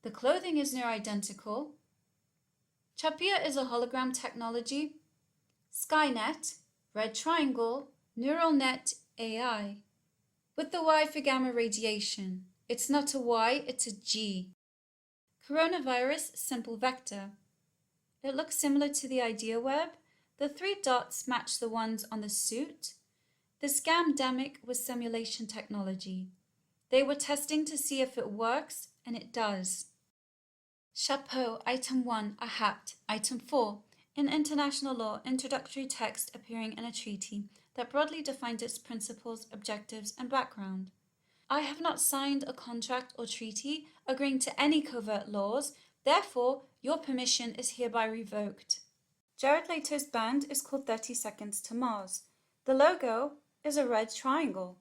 The clothing is near identical. Chapia is a hologram technology. Skynet, red triangle, neural net AI. With the Y for gamma radiation. It's not a Y, it's a G. Coronavirus, simple vector. It looks similar to the idea web. The 3 dots match the ones on the suit. The scamdemic was simulation technology. They were testing to see if it works, and it does. Chapeau, item 1, a hat. Item 4, in international law, introductory text appearing in a treaty that broadly defines its principles, objectives, and background. I have not signed a contract or treaty agreeing to any covert laws, therefore your permission is hereby revoked. Jared Leto's band is called 30 Seconds to Mars. The logo is a red triangle.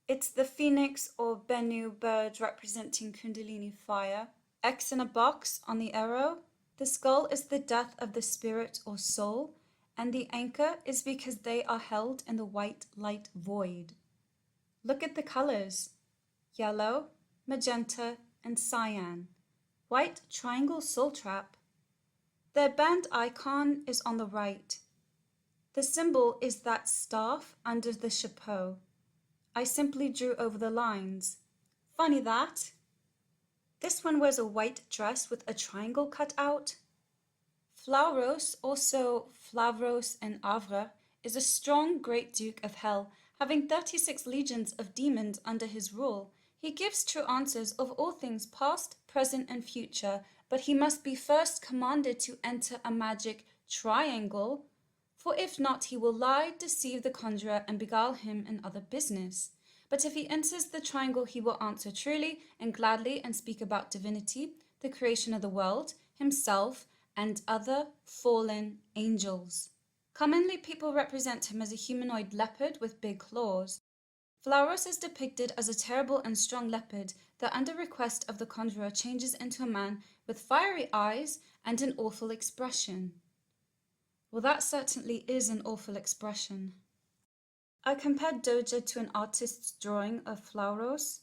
It's the phoenix or Bennu bird representing Kundalini fire. X in a box on the arrow. The skull is the death of the spirit or soul, and the anchor is because they are held in the white light void. Look at the colors, yellow, magenta, and cyan. White triangle soul trap. Their band icon is on the right. The symbol is that staff under the chapeau. I simply drew over the lines. Funny that. This one wears a white dress with a triangle cut out. Flauros, also Flavros and Avre, is a strong great duke of hell, having 36 legions of demons under his rule. He gives true answers of all things past, present, and future, but he must be first commanded to enter a magic triangle, for if not, he will lie, deceive the conjurer, and beguile him in other business. But if he enters the triangle, he will answer truly and gladly and speak about divinity, the creation of the world, himself, and other fallen angels. Commonly, people represent him as a humanoid leopard with big claws. Flauros is depicted as a terrible and strong leopard that, under request of the conjurer, changes into a man with fiery eyes and an awful expression. Well, that certainly is an awful expression. I compared Doja to an artist's drawing of Flauros.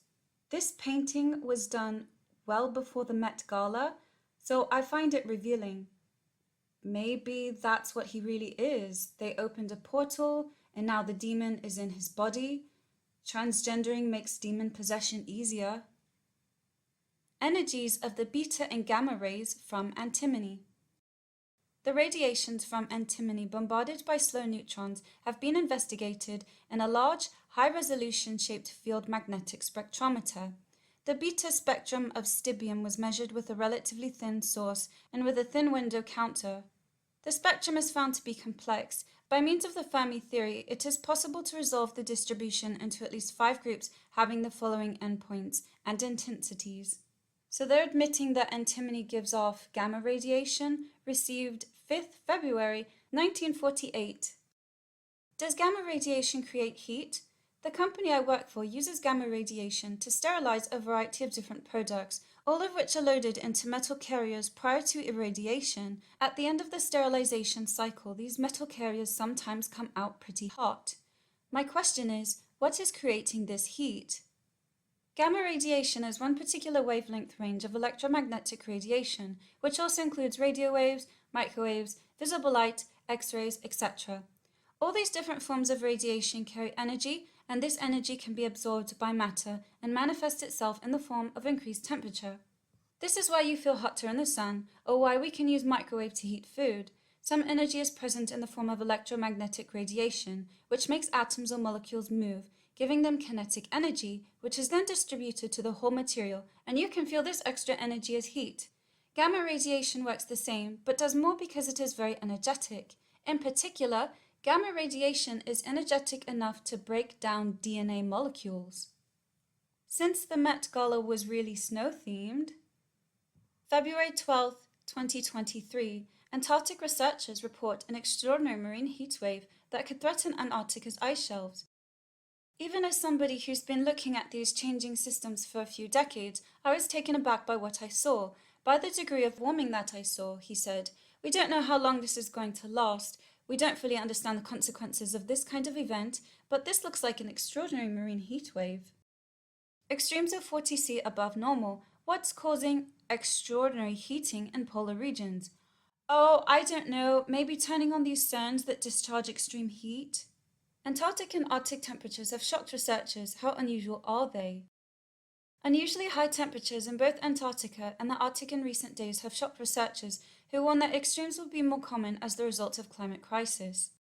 This painting was done well before the Met Gala, so I find it revealing. Maybe that's what he really is. They opened a portal, and now the demon is in his body. Transgendering makes demon possession easier. Energies of the beta and gamma rays from antimony. The radiations from antimony bombarded by slow neutrons have been investigated in a large, high-resolution shaped field magnetic spectrometer. The beta spectrum of stibium was measured with a relatively thin source and with a thin window counter. The spectrum is found to be complex. By means of the Fermi theory, it is possible to resolve the distribution into at least 5 groups having the following endpoints and intensities. So they're admitting that antimony gives off gamma radiation, received 5th February 1948. Does gamma radiation create heat? The company I work for uses gamma radiation to sterilize a variety of different products, all of which are loaded into metal carriers prior to irradiation. At the end of the sterilization cycle, these metal carriers sometimes come out pretty hot. My question is, what is creating this heat? Gamma radiation is one particular wavelength range of electromagnetic radiation, which also includes radio waves, microwaves, visible light, X-rays, etc. All these different forms of radiation carry energy, and this energy can be absorbed by matter and manifest itself in the form of increased temperature. This is why you feel hotter in the sun, or why we can use microwave to heat food. Some energy is present in the form of electromagnetic radiation, which makes atoms or molecules move, giving them kinetic energy, which is then distributed to the whole material, and you can feel this extra energy as heat. Gamma radiation works the same, but does more because it is very energetic. In particular, gamma radiation is energetic enough to break down DNA molecules. Since the Met Gala was really snow-themed, February 12, 2023, Antarctic researchers report an extraordinary marine heat wave that could threaten Antarctica's ice shelves. Even as somebody who's been looking at these changing systems for a few decades, I was taken aback by what I saw, by the degree of warming that I saw, he said. We don't know how long this is going to last. We don't fully understand the consequences of this kind of event, but this looks like an extraordinary marine heat wave. Extremes of 40°C above normal. What's causing extraordinary heating in polar regions? Oh, I don't know, maybe turning on these cerns that discharge extreme heat? Antarctic and Arctic temperatures have shocked researchers. How unusual are they? Unusually high temperatures in both Antarctica and the Arctic in recent days have shocked researchers who warn that extremes will be more common as the result of climate crisis.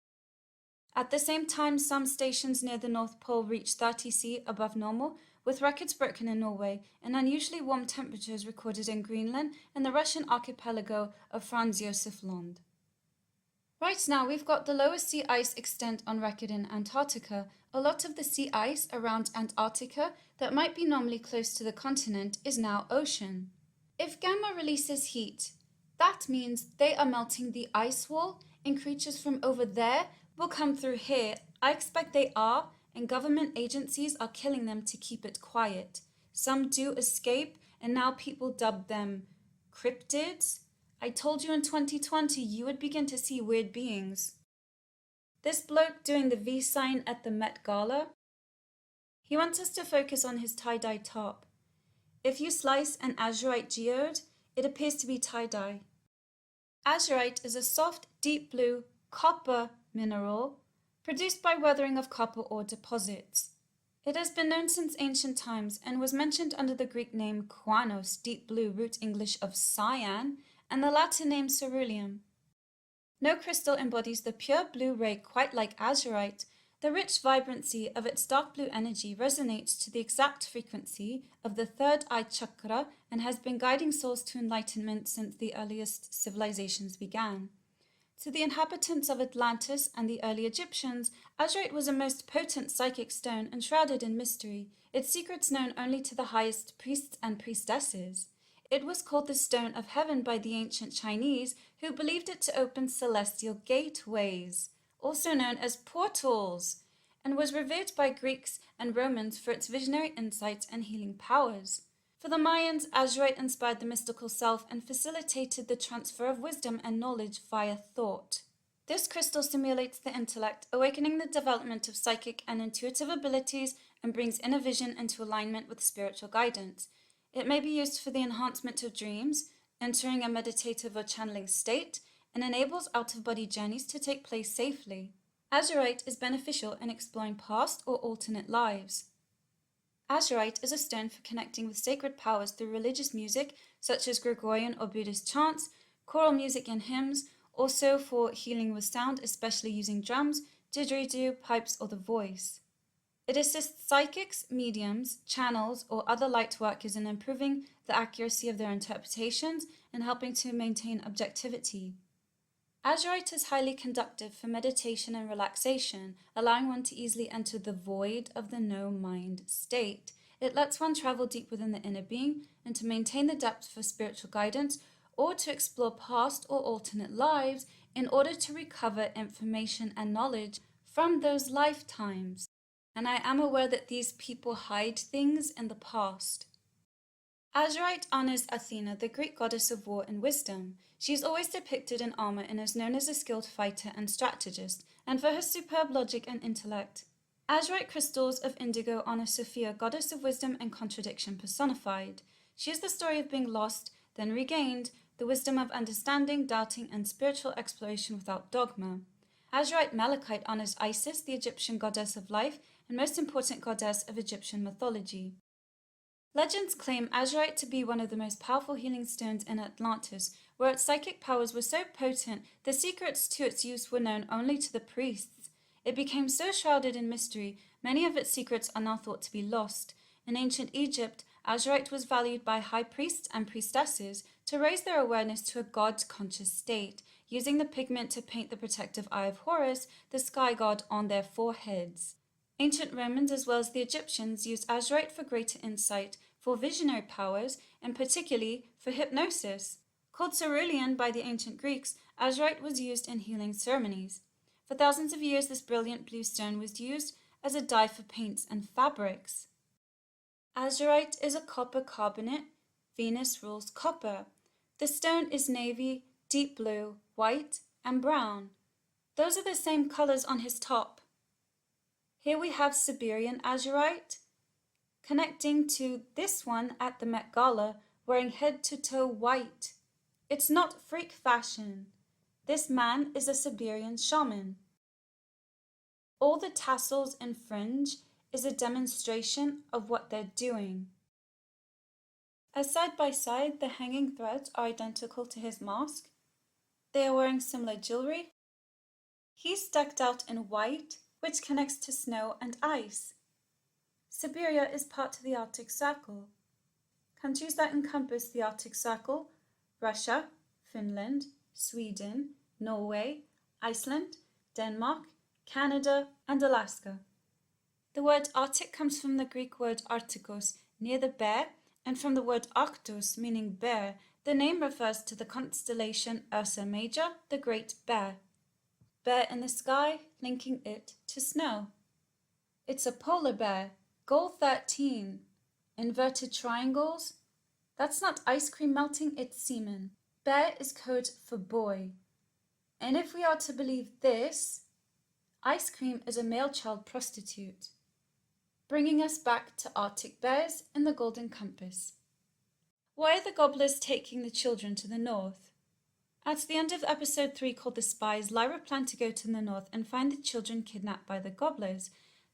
At the same time, some stations near the North Pole reach 30°C above normal, with records broken in Norway and unusually warm temperatures recorded in Greenland and the Russian archipelago of Franz Josef Land. Right now, we've got the lowest sea ice extent on record in Antarctica. A lot of the sea ice around Antarctica that might be normally close to the continent is now ocean. If gamma releases heat, that means they are melting the ice wall and creatures from over there will come through here. I expect they are, and government agencies are killing them to keep it quiet. Some do escape, and now people dub them cryptids. I told you in 2020 you would begin to see weird beings. This bloke doing the V sign at the Met Gala, he wants us to focus on his tie-dye top. If you slice an azurite geode, it appears to be tie-dye. Azurite is a soft, deep blue copper mineral produced by weathering of copper ore deposits. It has been known since ancient times and was mentioned under the Greek name kuanos, deep blue, root English of cyan, and the Latin name ceruleum. No crystal embodies the pure blue ray quite like azurite. The rich vibrancy of its dark blue energy resonates to the exact frequency of the third eye chakra and has been guiding souls to enlightenment since the earliest civilizations began. To the inhabitants of Atlantis and the early Egyptians, azurite was a most potent psychic stone enshrouded in mystery, its secrets known only to the highest priests and priestesses. It was called the Stone of Heaven by the ancient Chinese, who believed it to open celestial gateways, also known as portals, and was revered by Greeks and Romans for its visionary insights and healing powers. For the Mayans, azurite inspired the mystical self and facilitated the transfer of wisdom and knowledge via thought. This crystal stimulates the intellect, awakening the development of psychic and intuitive abilities and brings inner vision into alignment with spiritual guidance. It may be used for the enhancement of dreams, entering a meditative or channeling state, and enables out-of-body journeys to take place safely. Azurite is beneficial in exploring past or alternate lives. Azurite is a stone for connecting with sacred powers through religious music, such as Gregorian or Buddhist chants, choral music and hymns, also for healing with sound, especially using drums, didgeridoo, pipes, or the voice. It assists psychics, mediums, channels, or other light workers in improving the accuracy of their interpretations and helping to maintain objectivity. Azurite is highly conductive for meditation and relaxation, allowing one to easily enter the void of the no-mind state. It lets one travel deep within the inner being and to maintain the depth for spiritual guidance or to explore past or alternate lives in order to recover information and knowledge from those lifetimes. And I am aware that these people hide things in the past. Azurite honors Athena, the Greek goddess of war and wisdom. She is always depicted in armor and is known as a skilled fighter and strategist, and for her superb logic and intellect. Azurite crystals of indigo honor Sophia, goddess of wisdom and contradiction personified. She is the story of being lost, then regained, the wisdom of understanding, doubting, and spiritual exploration without dogma. Azurite malachite honors Isis, the Egyptian goddess of life and most important goddess of Egyptian mythology. Legends claim Azurite to be one of the most powerful healing stones in Atlantis, where its psychic powers were so potent the secrets to its use were known only to the priests. It became so shrouded in mystery, many of its secrets are now thought to be lost. In ancient Egypt, Azurite was valued by high priests and priestesses to raise their awareness to a god-conscious state, using the pigment to paint the protective eye of Horus, the sky god, on their foreheads. Ancient Romans as well as the Egyptians used Azurite for greater insight, for visionary powers, and particularly for hypnosis. Called cerulean by the ancient Greeks, Azurite was used in healing ceremonies. For thousands of years, this brilliant blue stone was used as a dye for paints and fabrics. Azurite is a copper carbonate. Venus rules copper. The stone is navy, deep blue, white, and brown. Those are the same colors on his top. Here we have Siberian Azurite, connecting to this one at the Met Gala, wearing head-to-toe white. It's not freak fashion. This man is a Siberian shaman. All the tassels and fringe is a demonstration of what they're doing. As side by side, the hanging threads are identical to his mask. They are wearing similar jewelry. He's decked out in white, which connects to snow and ice. Siberia is part of the Arctic Circle. Countries that encompass the Arctic Circle: Russia, Finland, Sweden, Norway, Iceland, Denmark, Canada, and Alaska. The word Arctic comes from the Greek word artikos, near the bear, and from the word arctos, meaning bear. The name refers to the constellation Ursa Major, the Great Bear. Bear in the sky, linking it to snow. It's a polar bear. Goal 13. Inverted triangles. That's not ice cream melting, it's semen. Bear is code for boy. And if we are to believe this, ice cream is a male child prostitute. Bringing us back to Arctic bears in the Golden Compass. Why are the gobblers taking the children to the north? At the end of episode 3 called The Spies, Lyra planned to go to the north and find the children kidnapped by the gobblers.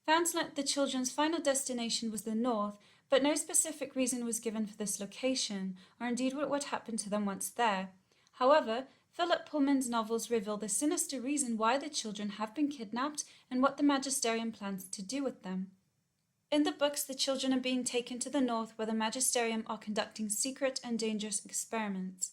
Fans learnt the children's final destination was the north, but no specific reason was given for this location, or indeed what would happen to them once there. However, Philip Pullman's novels reveal the sinister reason why the children have been kidnapped and what the Magisterium plans to do with them. In the books, the children are being taken to the north where the Magisterium are conducting secret and dangerous experiments.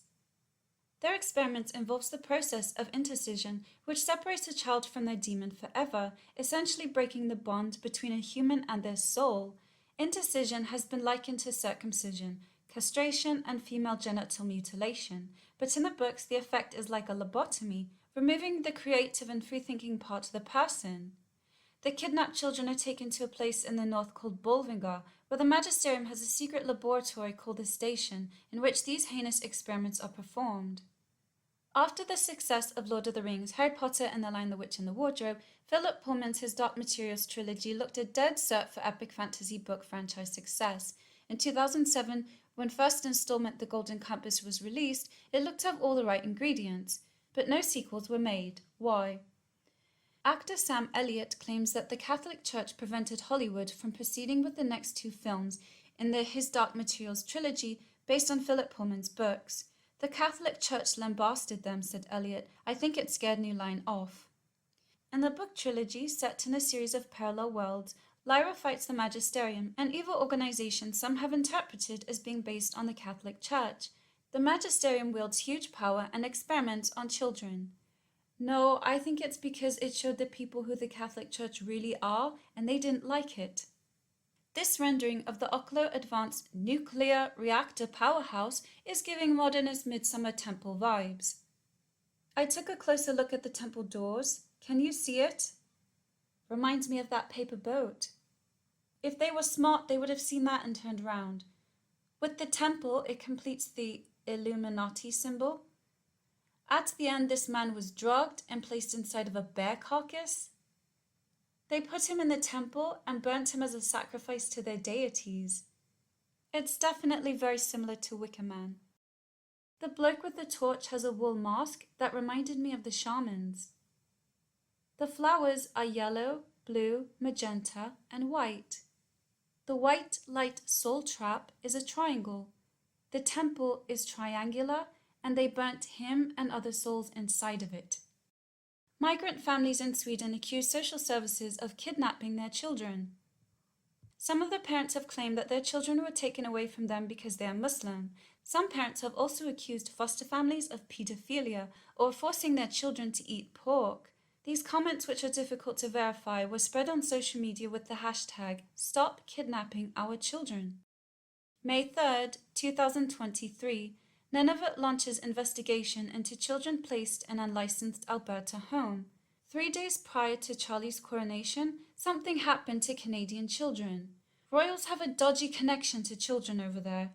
Their experiments involves the process of intercision, which separates a child from their demon forever, essentially breaking the bond between a human and their soul. Intercision has been likened to circumcision, castration, and female genital mutilation, but in the books the effect is like a lobotomy, removing the creative and free-thinking part of the person. The kidnapped children are taken to a place in the north called Bolvingar, where the Magisterium has a secret laboratory called the Station, in which these heinous experiments are performed. After the success of Lord of the Rings, Harry Potter and the Lion, the Witch and the Wardrobe, Philip Pullman's His Dark Materials trilogy looked a dead cert for epic fantasy book franchise success. In 2007, when first installment The Golden Compass was released, it looked to have all the right ingredients, but no sequels were made. Why? Actor Sam Elliott claims that the Catholic Church prevented Hollywood from proceeding with the next 2 films in the His Dark Materials trilogy based on Philip Pullman's books. The Catholic Church lambasted them, said Elliott. I think it scared New Line off. In the book trilogy, set in a series of parallel worlds, Lyra fights the Magisterium, an evil organization some have interpreted as being based on the Catholic Church. The Magisterium wields huge power and experiments on children. No, I think it's because it showed the people who the Catholic Church really are, and they didn't like it. This rendering of the Oklo Advanced Nuclear Reactor Powerhouse is giving modernist Midsummer Temple vibes. I took a closer look at the temple doors. Can you see it? Reminds me of that paper boat. If they were smart, they would have seen that and turned around. With the temple, it completes the Illuminati symbol. At the end, this man was drugged and placed inside of a bear carcass. They put him in the temple and burnt him as a sacrifice to their deities. It's definitely very similar to Wicker Man. The bloke with the torch has a wool mask that reminded me of the shamans. The flowers are yellow, blue, magenta, and white. The white light soul trap is a triangle. The temple is triangular, and they burnt him and other souls inside of it. Migrant families in Sweden accuse social services of kidnapping their children. Some of the parents have claimed that their children were taken away from them because they are Muslim. Some parents have also accused foster families of pedophilia or forcing their children to eat pork. These comments, which are difficult to verify, were spread on social media with the hashtag #StopKidnappingOurChildren. May 3rd, 2023, Nunavut launches investigation into children placed in unlicensed Alberta home. 3 days prior to Charlie's coronation, something happened to Canadian children. Royals have a dodgy connection to children over there.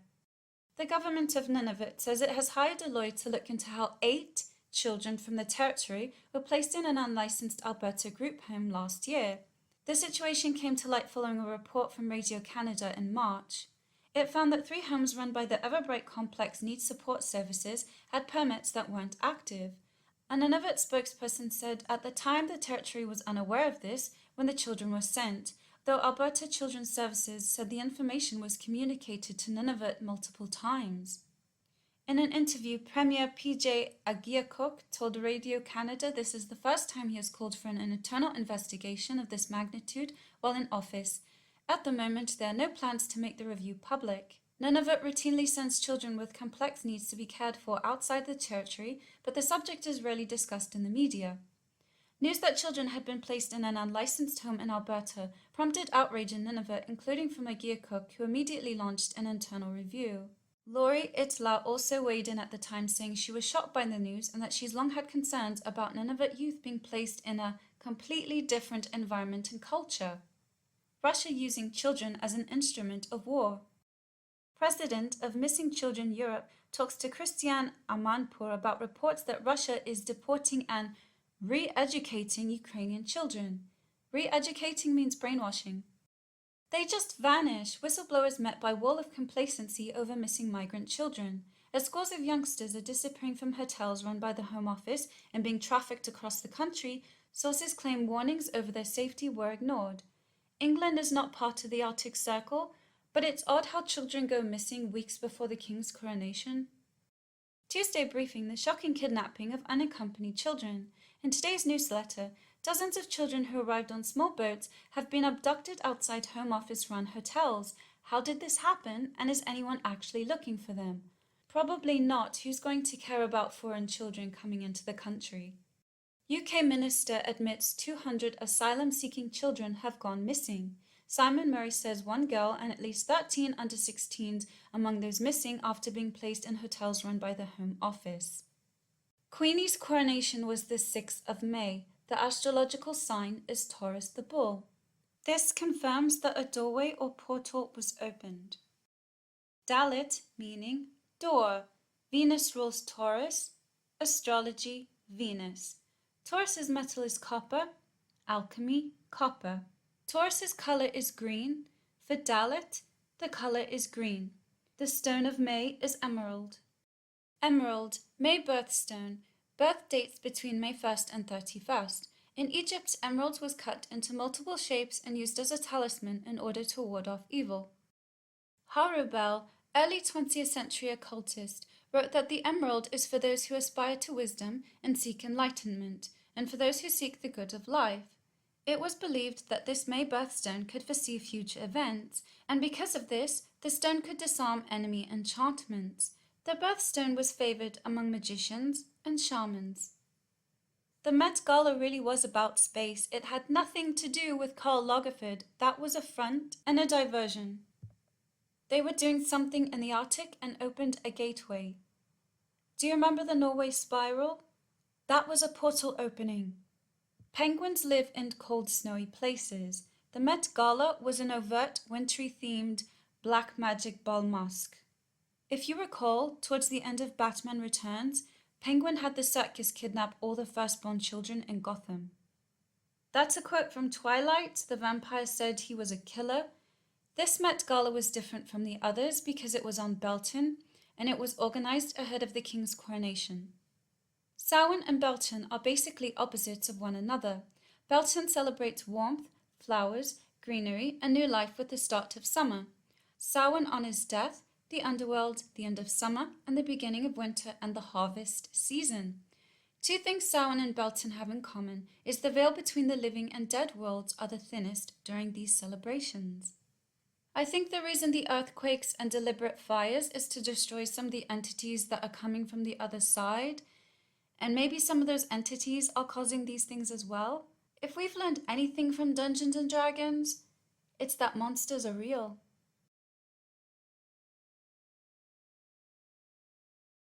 The government of Nunavut says it has hired a lawyer to look into how 8 children from the territory were placed in an unlicensed Alberta group home last year. The situation came to light following a report from Radio Canada in March. It found that 3 homes run by the Everbright Complex Needs Support Services had permits that weren't active. A Nunavut spokesperson said at the time the territory was unaware of this when the children were sent, though Alberta Children's Services said the information was communicated to Nunavut multiple times. In an interview, Premier PJ Agiakok told Radio Canada this is the first time he has called for an internal investigation of this magnitude while in office. At the moment, there are no plans to make the review public. Nunavut routinely sends children with complex needs to be cared for outside the territory, but the subject is rarely discussed in the media. News that children had been placed in an unlicensed home in Alberta prompted outrage in Nunavut, including from Agiakok, who immediately launched an internal review. Lori Itla also weighed in at the time, saying she was shocked by the news and that she's long had concerns about Nunavut youth being placed in a completely different environment and culture. Russia using children as an instrument of war. President of Missing Children Europe talks to Christian Amanpour about reports that Russia is deporting and re-educating Ukrainian children. Re-educating means brainwashing. They just vanish. Whistleblowers met by wall of complacency over missing migrant children. As scores of youngsters are disappearing from hotels run by the Home Office and being trafficked across the country, sources claim warnings over their safety were ignored. England is not part of the Arctic Circle, but it's odd how children go missing weeks before the King's coronation. Tuesday briefing the shocking kidnapping of unaccompanied children. In today's newsletter, dozens of children who arrived on small boats have been abducted outside Home Office-run hotels. How did this happen, and is anyone actually looking for them? Probably not. Who's going to care about foreign children coming into the country? UK Minister admits 200 asylum-seeking children have gone missing. Simon Murray says 1 girl and at least 13 under 16s among those missing after being placed in hotels run by the Home Office. Queenie's coronation was the 6th of May. The astrological sign is Taurus the Bull. This confirms that a doorway or portal was opened. Dalit, meaning door. Venus rules Taurus. Astrology, Venus. Taurus's metal is copper. Alchemy, copper. Taurus's color is green. For Dalit, the color is green. The stone of May is emerald. Emerald, May birthstone. Birth dates between May 1st and 31st. In Egypt, emerald was cut into multiple shapes and used as a talisman in order to ward off evil. Harubel, early 20th century occultist, wrote that the emerald is for those who aspire to wisdom and seek enlightenment, and for those who seek the good of life. It was believed that this May birthstone could foresee future events, and because of this, the stone could disarm enemy enchantments. The birthstone was favored among magicians and shamans. The Met Gala really was about space. It had nothing to do with Karl Lagerfeld. That was a front and a diversion. They were doing something in the Arctic and opened a gateway. Do you remember the Norway spiral? That was a portal opening. Penguins live in cold, snowy places. The Met Gala was an overt, wintry-themed black magic ball masque. If you recall, towards the end of Batman Returns, Penguin had the circus kidnap all the firstborn children in Gotham. That's a quote from Twilight. The vampire said he was a killer. This Met Gala was different from the others because it was on Belton and it was organised ahead of the king's coronation. Samhain and Belton are basically opposites of one another. Belton celebrates warmth, flowers, greenery, and new life with the start of summer. Samhain honors death, the underworld, the end of summer, and the beginning of winter and the harvest season. Two things Samhain and Belton have in common is the veil between the living and dead worlds are the thinnest during these celebrations. I think the reason the earthquakes and deliberate fires is to destroy some of the entities that are coming from the other side, and maybe some of those entities are causing these things as well. If we've learned anything from Dungeons and Dragons, it's that monsters are real.